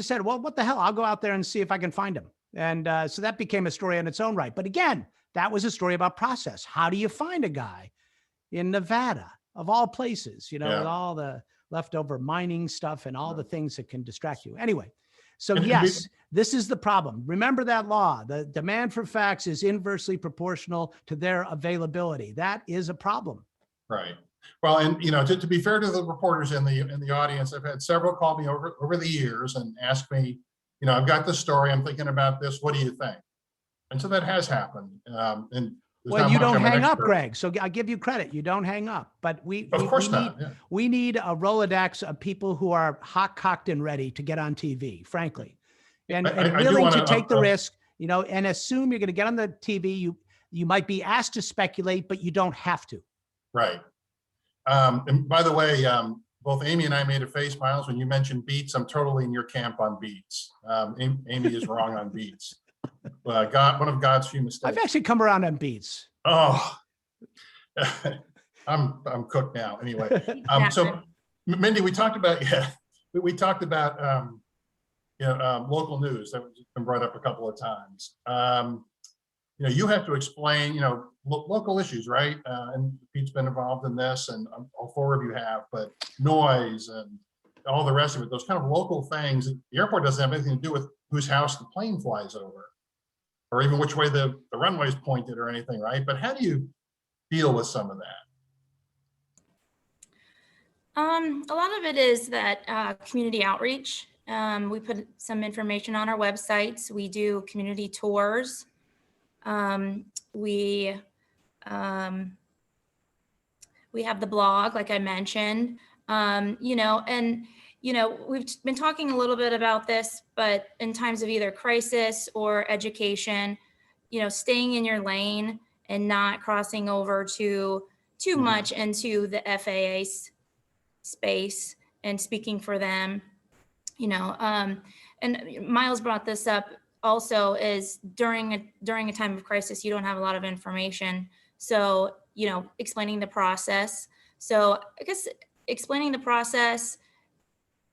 said, well, what the hell? I'll go out there and see if I can find him. And so that became a story on its own right. But again, that was a story about process. How do you find a guy in Nevada, of all places, you know, with all the leftover mining stuff and all the things that can distract you? Anyway, so yes, this is the problem. Remember that law. The demand for facts is inversely proportional to their availability. That is a problem. Right. Well, and, you know, to be fair to the reporters in the audience, I've had several call me over the years and ask me, you know, I've got this story, I'm thinking about this, what do you think? And so that has happened. And well, you don't hang up, Greg. So I give you credit. You don't hang up. But we need a Rolodex of people who are hot, cocked, and ready to get on TV, frankly, and willing to take the risk, you know, and assume you're going to get on the TV. You might be asked to speculate, but you don't have to. Right. And by the way, both Amy and I made a face, Miles, when you mentioned beats. I'm totally in your camp on beats. Amy is wrong on beats. One of God's few mistakes. I've actually come around on beats. Oh, I'm cooked now. Anyway, so Mindy, we talked about local news that has been brought up a couple of times. You know, you have to explain, you know, local issues, right? And Pete's been involved in this, and all 4 of you have, but noise and all the rest of it, those kind of local things. The airport doesn't have anything to do with whose house the plane flies over, or even which way the runway is pointed or anything, right? But how do you deal with some of that? A lot of it is that community outreach. We put some information on our websites. We do community tours. We have the blog, like I mentioned, you know, and, you know, we've been talking a little bit about this, but in times of either crisis or education, you know, staying in your lane and not crossing over too much into the FAA space and speaking for them, you know. And Miles brought this up also, is during a time of crisis, you don't have a lot of information. So, you know, explaining the process. So I guess explaining the process,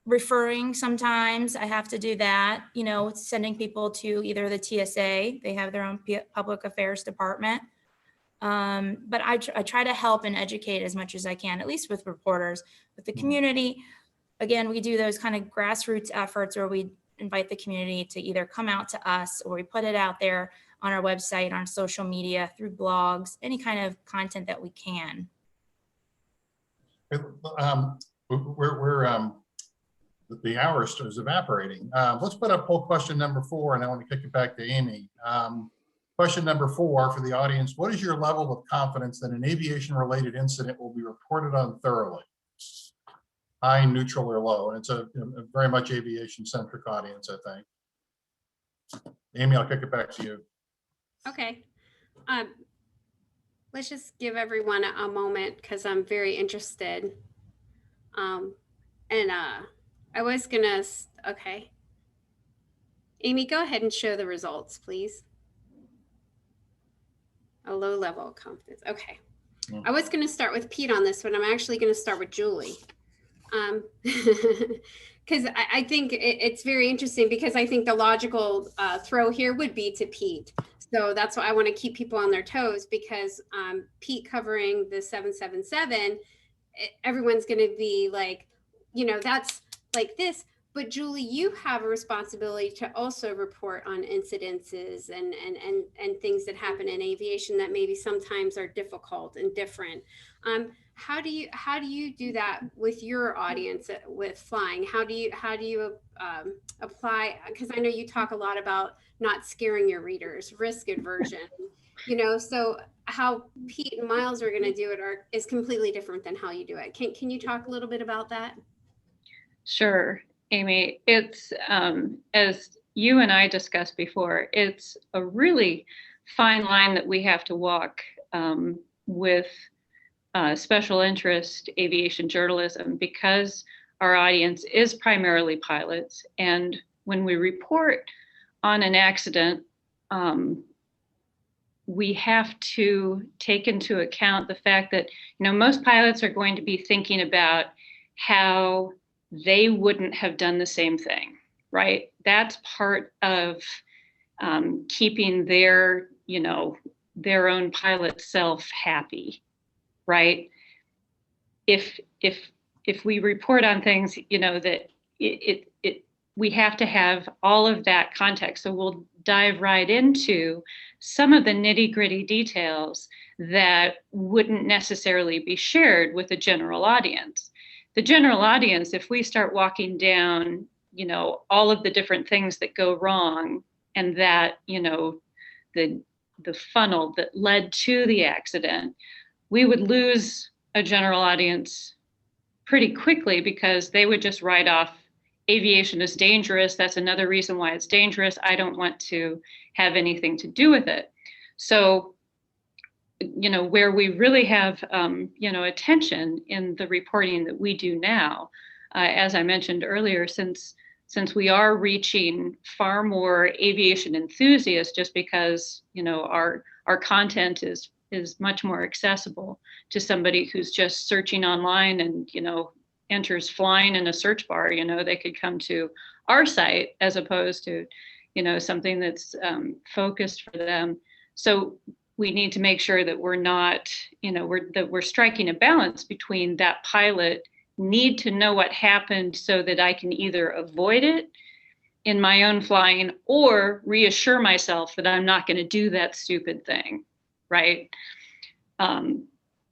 referring, sometimes I have to do that, you know, sending people to either the TSA, they have their own public affairs department. But I try to help and educate as much as I can, at least with reporters, with the community. Again, we do those kind of grassroots efforts where we invite the community to either come out to us, or we put it out there on our website, on social media, through blogs, any kind of content that we can. The hour is evaporating. Let's put up poll question number 4, and I want to kick it back to Amy. Question number 4 for the audience: what is your level of confidence that an aviation-related incident will be reported on thoroughly? High, neutral, or low? And it's a very much aviation-centric audience, I think. Amy, I'll kick it back to you. Okay. Let's just give everyone a moment, because I'm very interested. I was gonna, okay. Amy, go ahead and show the results, please. A low level of confidence. Okay. I was gonna start with Pete on this one. I'm actually gonna start with Julie. Because I think it's very interesting, because I think the logical throw here would be to Pete. So that's why I want to keep people on their toes, because Pete covering the 777, everyone's going to be like, you know, that's like this. But Julie, you have a responsibility to also report on incidences and things that happen in aviation that maybe sometimes are difficult and different. How do you do that with your audience with flying? How do you apply? Because I know you talk a lot about not scaring your readers, risk aversion, you know. So how Pete and Miles are going to do it is completely different than how you do it. Can you talk a little bit about that? Sure, Amy. It's as you and I discussed before, it's a really fine line that we have to walk with special interest aviation journalism, because our audience is primarily pilots. And when we report on an accident, we have to take into account the fact that, you know, most pilots are going to be thinking about how they wouldn't have done the same thing, right? That's part of keeping their, you know, their own pilot self happy, right? If we report on things, you know, that we have to have all of that context. So we'll dive right into some of the nitty-gritty details that wouldn't necessarily be shared with the general audience. The general audience, if we start walking down, you know, all of the different things that go wrong, and that, you know, the funnel that led to the accident, we would lose a general audience pretty quickly, because they would just write off aviation is dangerous. That's another reason why it's dangerous. I don't want to have anything to do with it. So, you know, where we really have, you know, attention in the reporting that we do now, as I mentioned earlier, since we are reaching far more aviation enthusiasts, just because, you know, our content is much more accessible to somebody who's just searching online and, you know, enters flying in a search bar. You know, they could come to our site as opposed to, you know, something that's focused for them. So we need to make sure that we're not, you know, we're striking a balance between that pilot need to know what happened so that I can either avoid it in my own flying or reassure myself that I'm not going to do that stupid thing, right?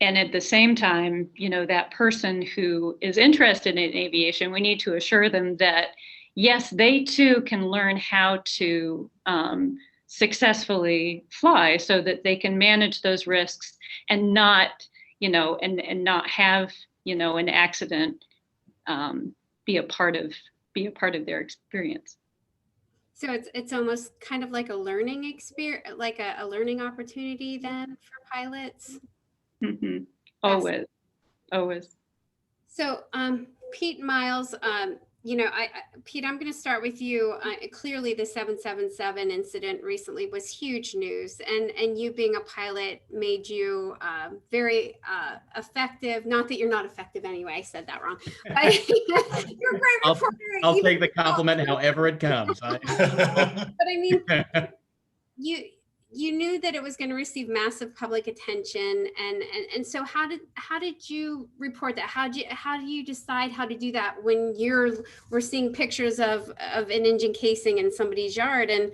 And at the same time, you know, that person who is interested in aviation, we need to assure them that, yes, they too can learn how to successfully fly, so that they can manage those risks and not, you know, and not have, you know, an accident be a part of their experience. So it's almost kind of like a learning experience, like a learning opportunity then for pilots. Mhm. Always, always. So, Pete, Miles, Pete, I'm going to start with you. Clearly, the 777 incident recently was huge news, and you being a pilot made you very effective. Not that you're not effective anyway. I said that wrong. But you're a great reporter. I'll even take the compliment however it comes. But I mean, you knew that it was going to receive massive public attention, and so how did you report that? How do you decide how to do that when we're seeing pictures of an engine casing in somebody's yard, and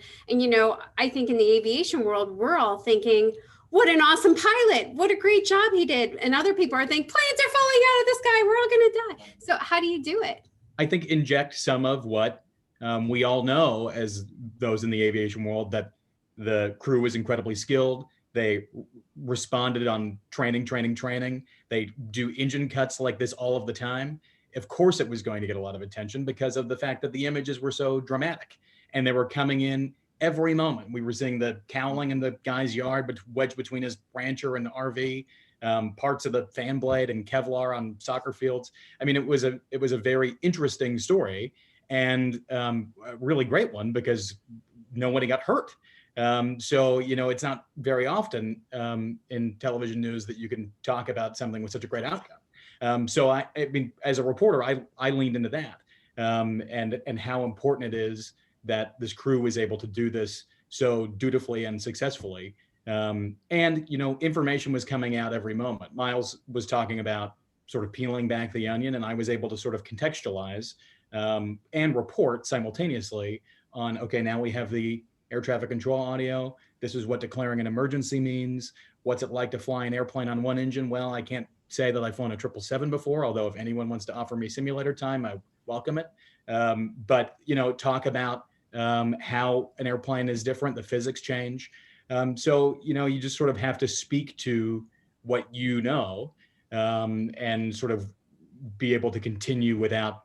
I think in the aviation world we're all thinking, what an awesome pilot, what a great job he did, and other people are thinking planes are falling out of the sky, we're all going to die. So how do you do it? I think inject some of what we all know as those in the aviation world, that the crew was incredibly skilled. They responded on training. They do engine cuts like this all of the time. Of course, it was going to get a lot of attention because of the fact that the images were so dramatic and they were coming in every moment. We were seeing the cowling in the guy's yard, wedged between his rancher and the RV, parts of the fan blade and Kevlar on soccer fields. I mean, it was a very interesting story, and a really great one because nobody got hurt. So, it's not very often in television news that you can talk about something with such a great outcome. So I mean, as a reporter, I leaned into that and how important it is that this crew was able to do this so dutifully and successfully. And, information was coming out every moment. Miles was talking about sort of peeling back the onion, and I was able to sort of contextualize and report simultaneously on, okay, now we have the air traffic control audio. This is what declaring an emergency means. What's it like to fly an airplane on one engine? Well, I can't say that I've flown a 777 before, although if anyone wants to offer me simulator time, I welcome it. But, talk about how an airplane is different, the physics change. So, you just sort of have to speak to what you know and sort of be able to continue without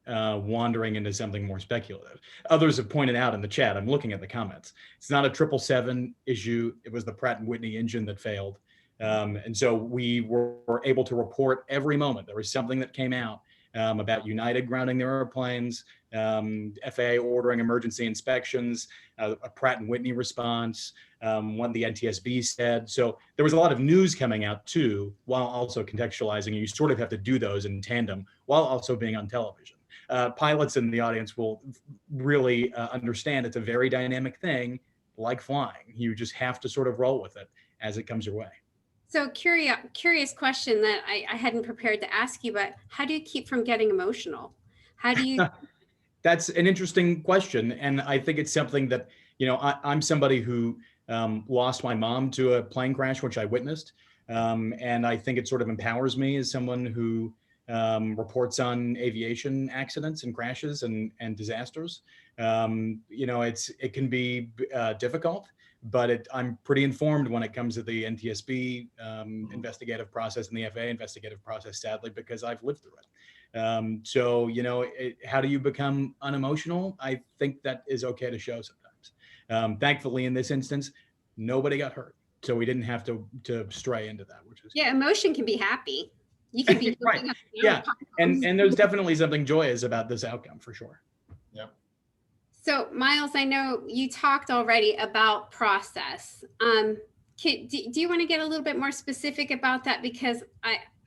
wandering into something more speculative. Others have pointed out in the chat, I'm looking at the comments, it's not a 777 issue. It was the Pratt & Whitney engine that failed. And so we were able to report every moment. There was something that came out about United grounding their airplanes, FAA ordering emergency inspections, a Pratt & Whitney response, what the NTSB said. So there was a lot of news coming out too, while also contextualizing, and you sort of have to do those in tandem while also being on television. Pilots in the audience will really understand it's a very dynamic thing, like flying. You just have to sort of roll with it as it comes your way. So curious question that I hadn't prepared to ask you, but how do you keep from getting emotional? How do you? That's an interesting question. And I think it's something that, I'm somebody who lost my mom to a plane crash, which I witnessed. And I think it sort of empowers me as someone who reports on aviation accidents and crashes and disasters. It can be difficult, but I'm pretty informed when it comes to the NTSB investigative process and the FAA investigative process, sadly, because I've lived through it. So, how do you become unemotional? I think that is okay to show sometimes. Thankfully, in this instance, nobody got hurt. So we didn't have to stray into that, which is Emotion can be happy. You can be right. Yeah, and there's definitely something joyous about this outcome for sure. Yeah. So Miles, I know you talked already about process. Do you want to get a little bit more specific about that? Because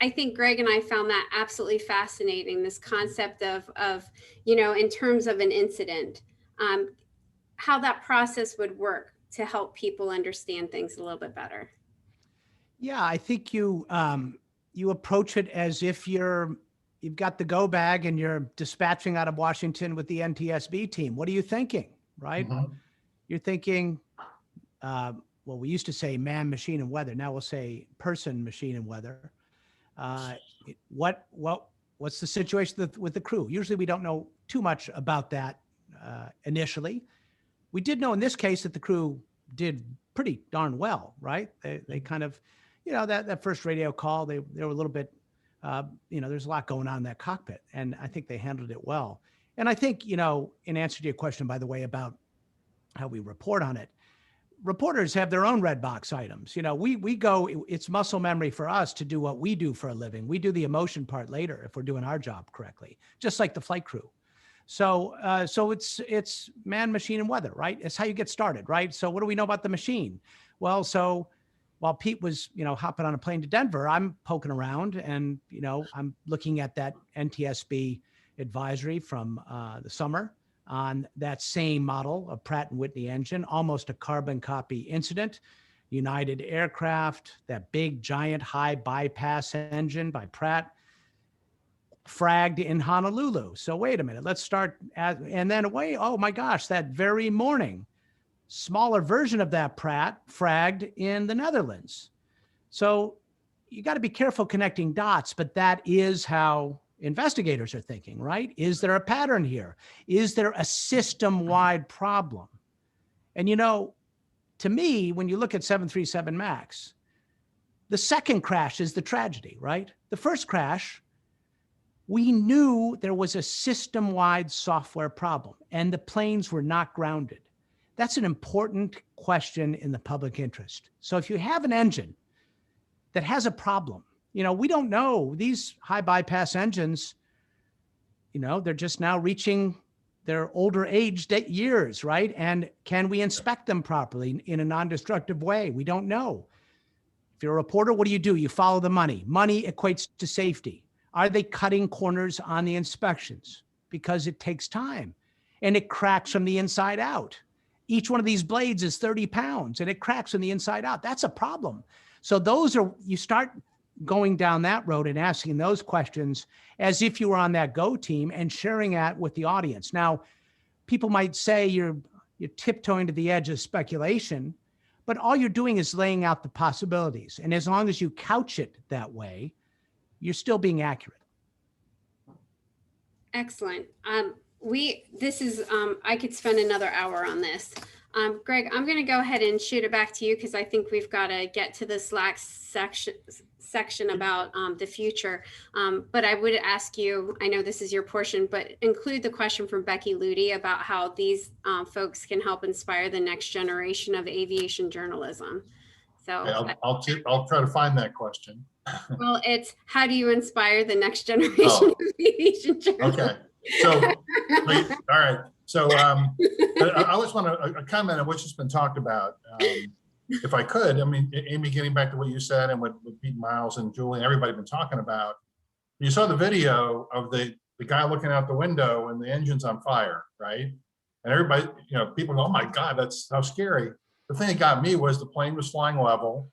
I think Greg and I found that absolutely fascinating, this concept of in terms of an incident, how that process would work to help people understand things a little bit better. Yeah, I think you approach it as if you've got the go bag and you're dispatching out of Washington with the NTSB team. What are you thinking, right? Mhm. You're thinking, well, we used to say man, machine, and weather. Now we'll say person, machine, and weather. What's the situation with the crew? Usually we don't know too much about that initially. We did know in this case that the crew did pretty darn well, right? They kind of, that first radio call, they were a little bit, there's a lot going on in that cockpit, and I think they handled it well. And I think, in answer to your question, by the way, about how we report on it. Reporters have their own red box items. You know, we go, it's muscle memory for us to do what we do for a living. We do the emotion part later if we're doing our job correctly, just like the flight crew. So it's man, machine, and weather, right? It's how you get started, right? So what do we know about the machine? Well, so while Pete was, you know, hopping on a plane to Denver, I'm poking around and, you know, I'm looking at that NTSB advisory from the summer on that same model of Pratt & Whitney engine, almost a carbon copy incident. United Aircraft, that big, giant, high bypass engine by Pratt, fragged in Honolulu. So wait a minute, let's start and then away. Oh my gosh, that very morning, smaller version of that Pratt fragged in the Netherlands. So you got to be careful connecting dots, but that is how investigators are thinking, right? Is there a pattern here? Is there a system-wide problem? And you know, to me, when you look at 737 MAX, the second crash is the tragedy, right? The first crash, we knew there was a system-wide software problem and the planes were not grounded. That's an important question in the public interest. So if you have an engine that has a problem, you know, we don't know, these high bypass engines, you know, they're just now reaching their older age years, right? And can we inspect them properly in a non-destructive way? We don't know. If you're a reporter, what do? You follow the money. Money equates to safety. Are they cutting corners on the inspections? Because it takes time and it cracks from the inside out. Each one of these blades is 30 pounds and it cracks from the inside out. That's a problem. So those are, you start going down that road and asking those questions as if you were on that go team and sharing that with the audience. Now, people might say you're tiptoeing to the edge of speculation, but all you're doing is laying out the possibilities. And as long as you couch it that way, you're still being accurate. Excellent. I could spend another hour on this. Greg, I'm going to go ahead and shoot it back to you because I think we've got to get to this last section about the future. But I would ask you, I know this is your portion, but include the question from Becky Ludi about how these folks can help inspire the next generation of aviation journalism. So Okay, I'll try to find that question. Well, it's how do you inspire the next generation of aviation journalism? Okay, so all right. So I just want to comment on what's just been talked about. If I could, I mean, Amy, getting back to what you said and what Pete, Miles, and Julie and everybody been talking about, you saw the video of the guy looking out the window and the engine's on fire, right? And everybody, you know, people go, oh my God, that's how scary. The thing that got me was the plane was flying level.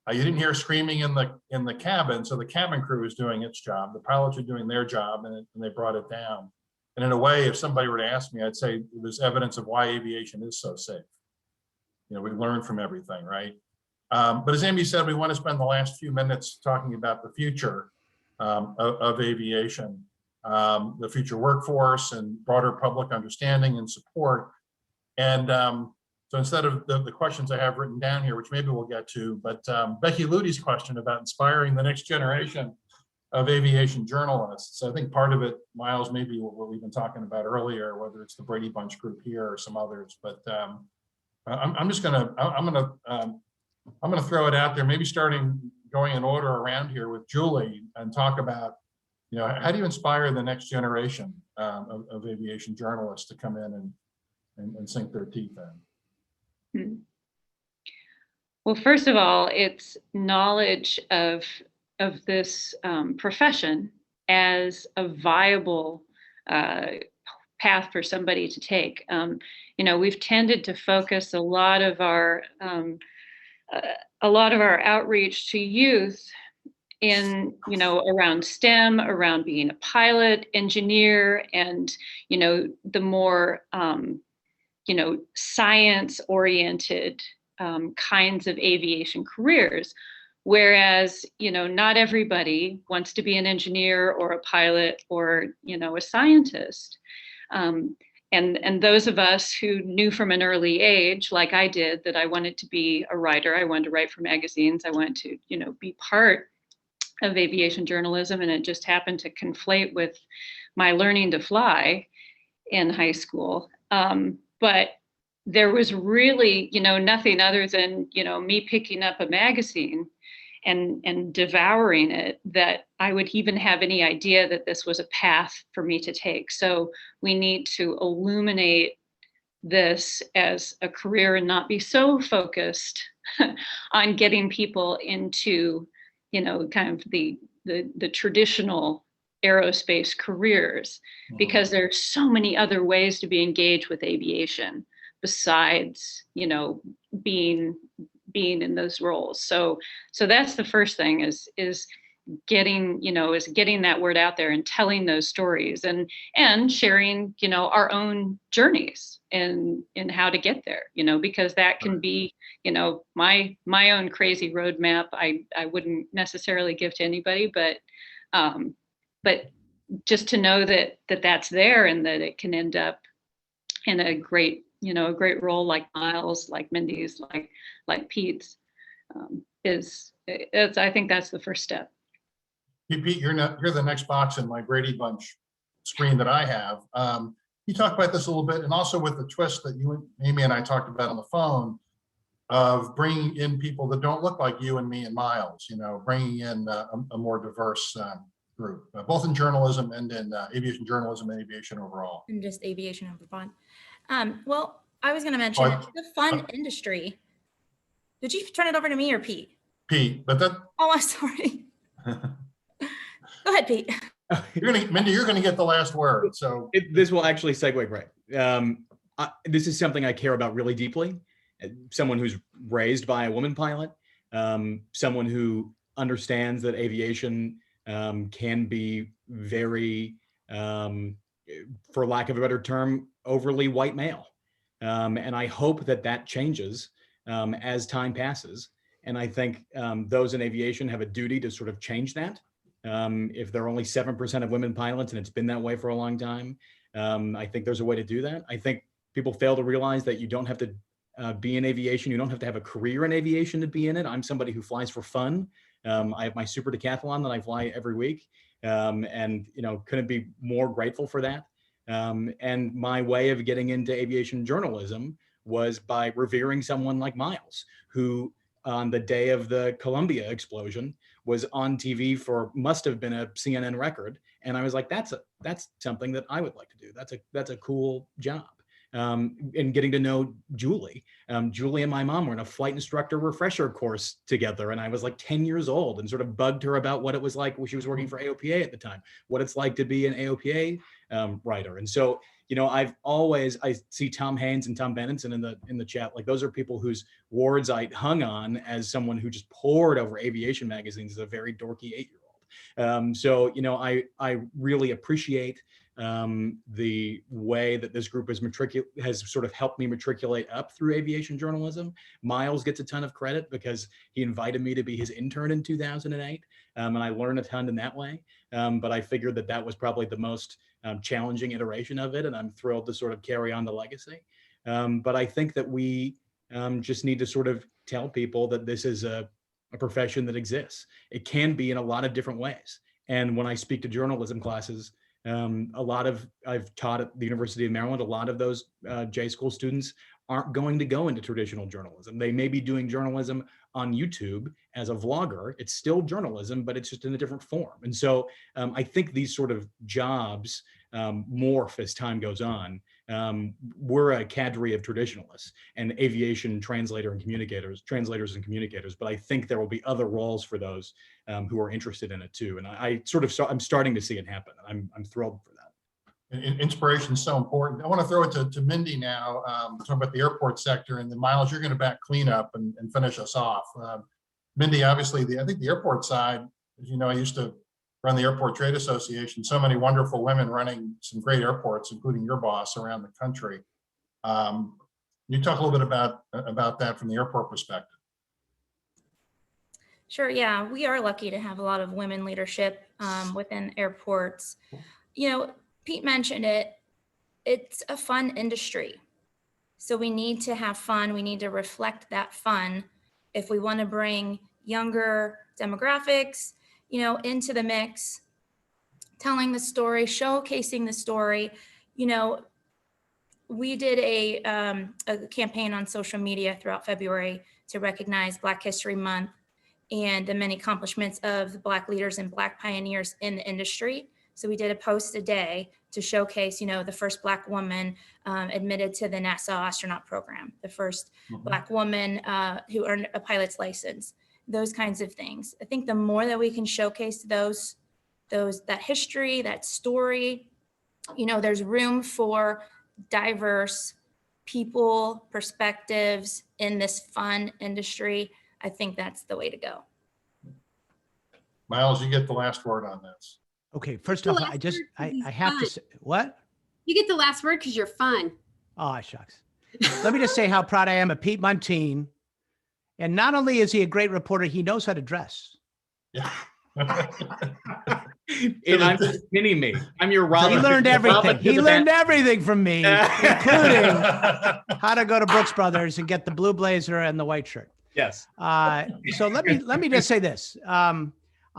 You didn't hear screaming in the cabin, so the cabin crew was doing its job. The pilots were doing their job, and they brought it down. And in a way, if somebody were to ask me, I'd say there's evidence of why aviation is so safe. You know, we learn from everything, right? But as Amy said, we want to spend the last few minutes talking about the future of aviation, the future workforce and broader public understanding and support. And so instead of the questions I have written down here, which maybe we'll get to, but Becky Ludi's question about inspiring the next generation of aviation journalists. So I think part of it, Miles, maybe what we've been talking about earlier, whether it's the Brady Bunch group here or some others, but I'm gonna throw it out there, maybe going in order around here with Julie and talk about, you know, how do you inspire the next generation of aviation journalists to come in and sink their teeth in? Well, first of all, it's knowledge of this profession as a viable path for somebody to take. You know, we've tended to focus a lot of our outreach to youth in, you know, around STEM, around being a pilot, engineer, and, you know, the more you know, science-oriented kinds of aviation careers. Whereas, you know, not everybody wants to be an engineer or a pilot or, you know, a scientist. And those of us who knew from an early age, like I did, that I wanted to be a writer, I wanted to write for magazines, I wanted to, you know, be part of aviation journalism, and it just happened to conflate with my learning to fly in high school. But there was really, nothing other than, me picking up a magazine and devouring it, that I would even have any idea that this was a path for me to take. So we need to illuminate this as a career and not be so focused on getting people into, kind of the traditional aerospace careers, because there's so many other ways to be engaged with aviation besides, being in those roles. So that's the first thing is getting that word out there and telling those stories and sharing, our own journeys and how to get there, because that can be, my own crazy roadmap. I wouldn't necessarily give to anybody, but just to know that that's there and that it can end up in a great role like Miles, like Mindy's, like Pete's, I think that's the first step. Pete, you're the next box in my Brady Bunch screen that I have. You talk about this a little bit, and also with the twist that you and Amy and I talked about on the phone of bringing in people that don't look like you and me and Miles, bringing in a more diverse group, both in journalism and in aviation journalism and aviation overall. And just aviation over fun. Well, I was going to mention the fun industry. Did you turn it over to me or Pete? Pete, but that. Oh, I'm sorry. Go ahead, Pete. Mindy, you're going to get the last word. So this will actually segue great. This is something I care about really deeply. Someone who's raised by a woman pilot, someone who understands that aviation can be very, for lack of a better term, overly white male. And I hope that changes as time passes. And I think those in aviation have a duty to sort of change that. If there are only 7% of women pilots, and it's been that way for a long time, I think there's a way to do that. I think people fail to realize that you don't have to be in aviation. You don't have to have a career in aviation to be in it. I'm somebody who flies for fun. I have my super decathlon that I fly every week, and couldn't be more grateful for that. And my way of getting into aviation journalism was by revering someone like Miles, who on the day of the Columbia explosion was on TV for, must have been a CNN record. And I was like, that's something that I would like to do. That's a cool job. And getting to know Julie. Julie and my mom were in a flight instructor refresher course together. And I was like 10 years old and sort of bugged her about what it was like when she was working for AOPA at the time, what it's like to be an AOPA writer. And so, I see Tom Haynes and Tom Benenson in the chat. Like, those are people whose wards I hung on as someone who just pored over aviation magazines as a very dorky 8-year-old. So, I really appreciate the way that this group has sort of helped me matriculate up through aviation journalism. Miles gets a ton of credit because he invited me to be his intern in 2008. And I learned a ton in that way. But I figured that was probably the most challenging iteration of it. And I'm thrilled to sort of carry on the legacy. But I think that we just need to sort of tell people that this is a profession that exists. It can be in a lot of different ways. And when I speak to journalism classes, I've taught at the University of Maryland, a lot of those J school students aren't going to go into traditional journalism. They may be doing journalism on YouTube as a vlogger. It's still journalism, but it's just in a different form. And so I think these sort of jobs morph as time goes on. We're a cadre of traditionalists and aviation translators and communicators, but I think there will be other roles for those who are interested in it too. And I'm starting to see it happen. I'm thrilled for that. Inspiration is so important. I want to throw it to Mindy now, talking about the airport sector, and then Miles, you're going to back cleanup and finish us off. Mindy, obviously, I think the airport side, as you know, I used to run the Airport Trade Association, so many wonderful women running some great airports, including your boss, around the country. You talk a little bit about that from the airport perspective. Sure, yeah, we are lucky to have a lot of women leadership within airports. Pete mentioned it's a fun industry. So we need to have fun. We need to reflect that fun if we want to bring younger demographics, into the mix, telling the story, showcasing the story. we did a campaign on social media throughout February to recognize Black History Month and the many accomplishments of Black leaders and Black pioneers in the industry. So we did a post a day to showcase, the first Black woman admitted to the NASA astronaut program, the first Black woman who earned a pilot's license, those kinds of things. I think the more that we can showcase that history, that story, there's room for diverse people, perspectives in this fun industry. I think that's the way to go. Miles, you get the last word on this. Okay, first off, I have to say, what? You get the last word because you're fun. Oh, shucks. Let me just say how proud I am of Pete Montine. And not only is he a great reporter, he knows how to dress. Yeah. And I'm just kidding me. I'm your Robin. He learned everything. He learned everything from me, including how to go to Brooks Brothers and get the blue blazer and the white shirt. Yes. So let me just say this.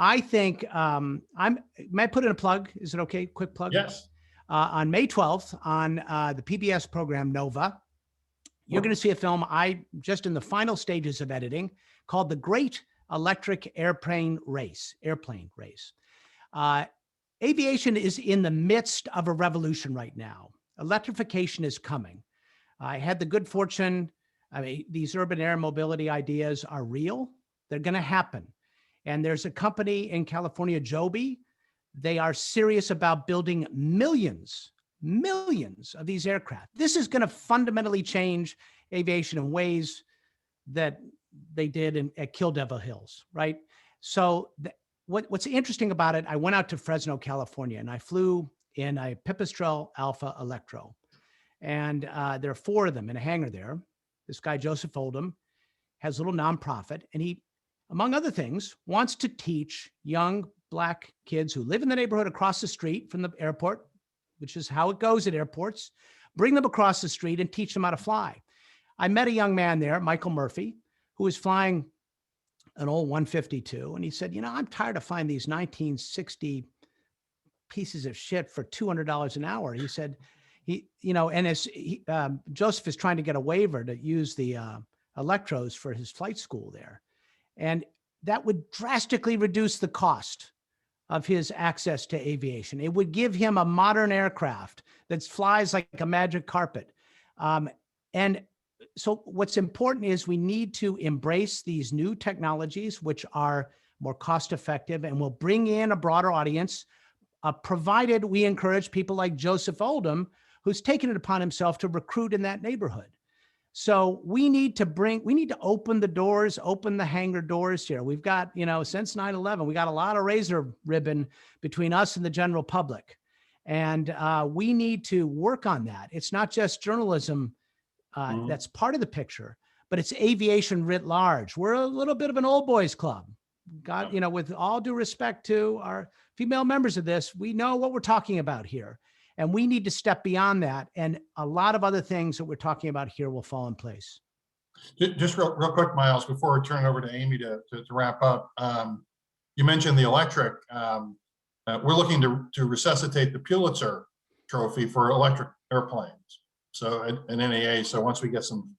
I think may I put in a plug? Is it okay? Quick plug? Yes. On May 12th on the PBS program Nova, you're going to see a film just in the final stages of editing called The Great Electric Airplane Race. Aviation is in the midst of a revolution right now. Electrification is coming. I had the good fortune, these urban air mobility ideas are real. They're going to happen. And there's a company in California, Joby. They are serious about building millions of these aircraft. This is going to fundamentally change aviation in ways that they did at Kill Devil Hills, right? So what's interesting about it, I went out to Fresno, California, and I flew in a Pipistrel Alpha Electro. And there are 4 of them in a hangar there. This guy, Joseph Oldham, has a little nonprofit, and he, among other things, wants to teach young Black kids who live in the neighborhood across the street from the airport, which is how it goes at airports, bring them across the street and teach them how to fly. I met a young man there, Michael Murphy, who was flying an old 152. And he said, I'm tired of flying these 1960 pieces of shit for $200 an hour. He said, Joseph is trying to get a waiver to use the electros for his flight school there. And that would drastically reduce the cost of his access to aviation. It would give him a modern aircraft that flies like a magic carpet. And so what's important is we need to embrace these new technologies, which are more cost effective and will bring in a broader audience, provided we encourage people like Joseph Oldham, who's taken it upon himself to recruit in that neighborhood. So we need to open the doors, open the hangar doors here. We've got, since 9/11, we got a lot of razor ribbon between us and the general public. And we need to work on that. It's not just journalism that's part of the picture, but it's aviation writ large. We're a little bit of an old boys club. With all due respect to our female members of this, we know what we're talking about here. And we need to step beyond that. And a lot of other things that we're talking about here will fall in place. Just real quick, Miles, before I turn it over to Amy to wrap up. You mentioned the electric. We're looking to resuscitate the Pulitzer Trophy for electric airplanes. So at NAA. So once we get some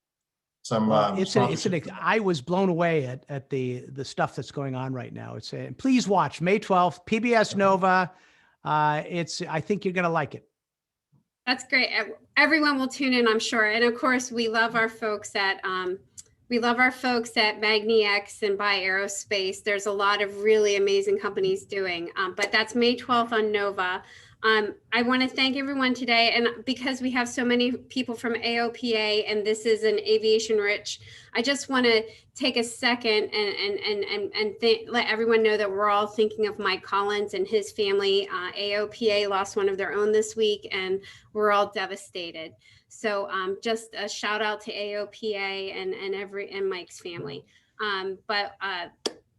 I was blown away at the stuff that's going on right now. Please watch May 12th, PBS Nova. I think you're going to like it. That's great. Everyone will tune in, I'm sure. And of course, we love our folks at MagniX and Buy Aerospace. There's a lot of really amazing companies doing, but that's May 12th on Nova. I want to thank everyone today, and because we have so many people from AOPA and this is an aviation rich, I just want to take a second and let everyone know that we're all thinking of Mike Collins and his family. AOPA lost one of their own this week, and we're all devastated. So just a shout out to AOPA and Mike's family.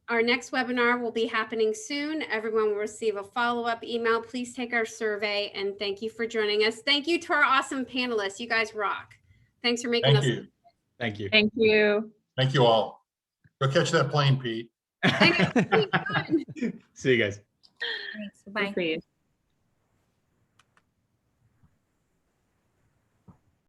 Our next webinar will be happening soon. Everyone will receive a follow-up email. Please take our survey, and thank you for joining us. Thank you to our awesome panelists. You guys rock. Thanks for making us. Thank you. Thank you. Thank you all. Go catch that plane, Pete. See you guys. Thanks. Bye. Good for you.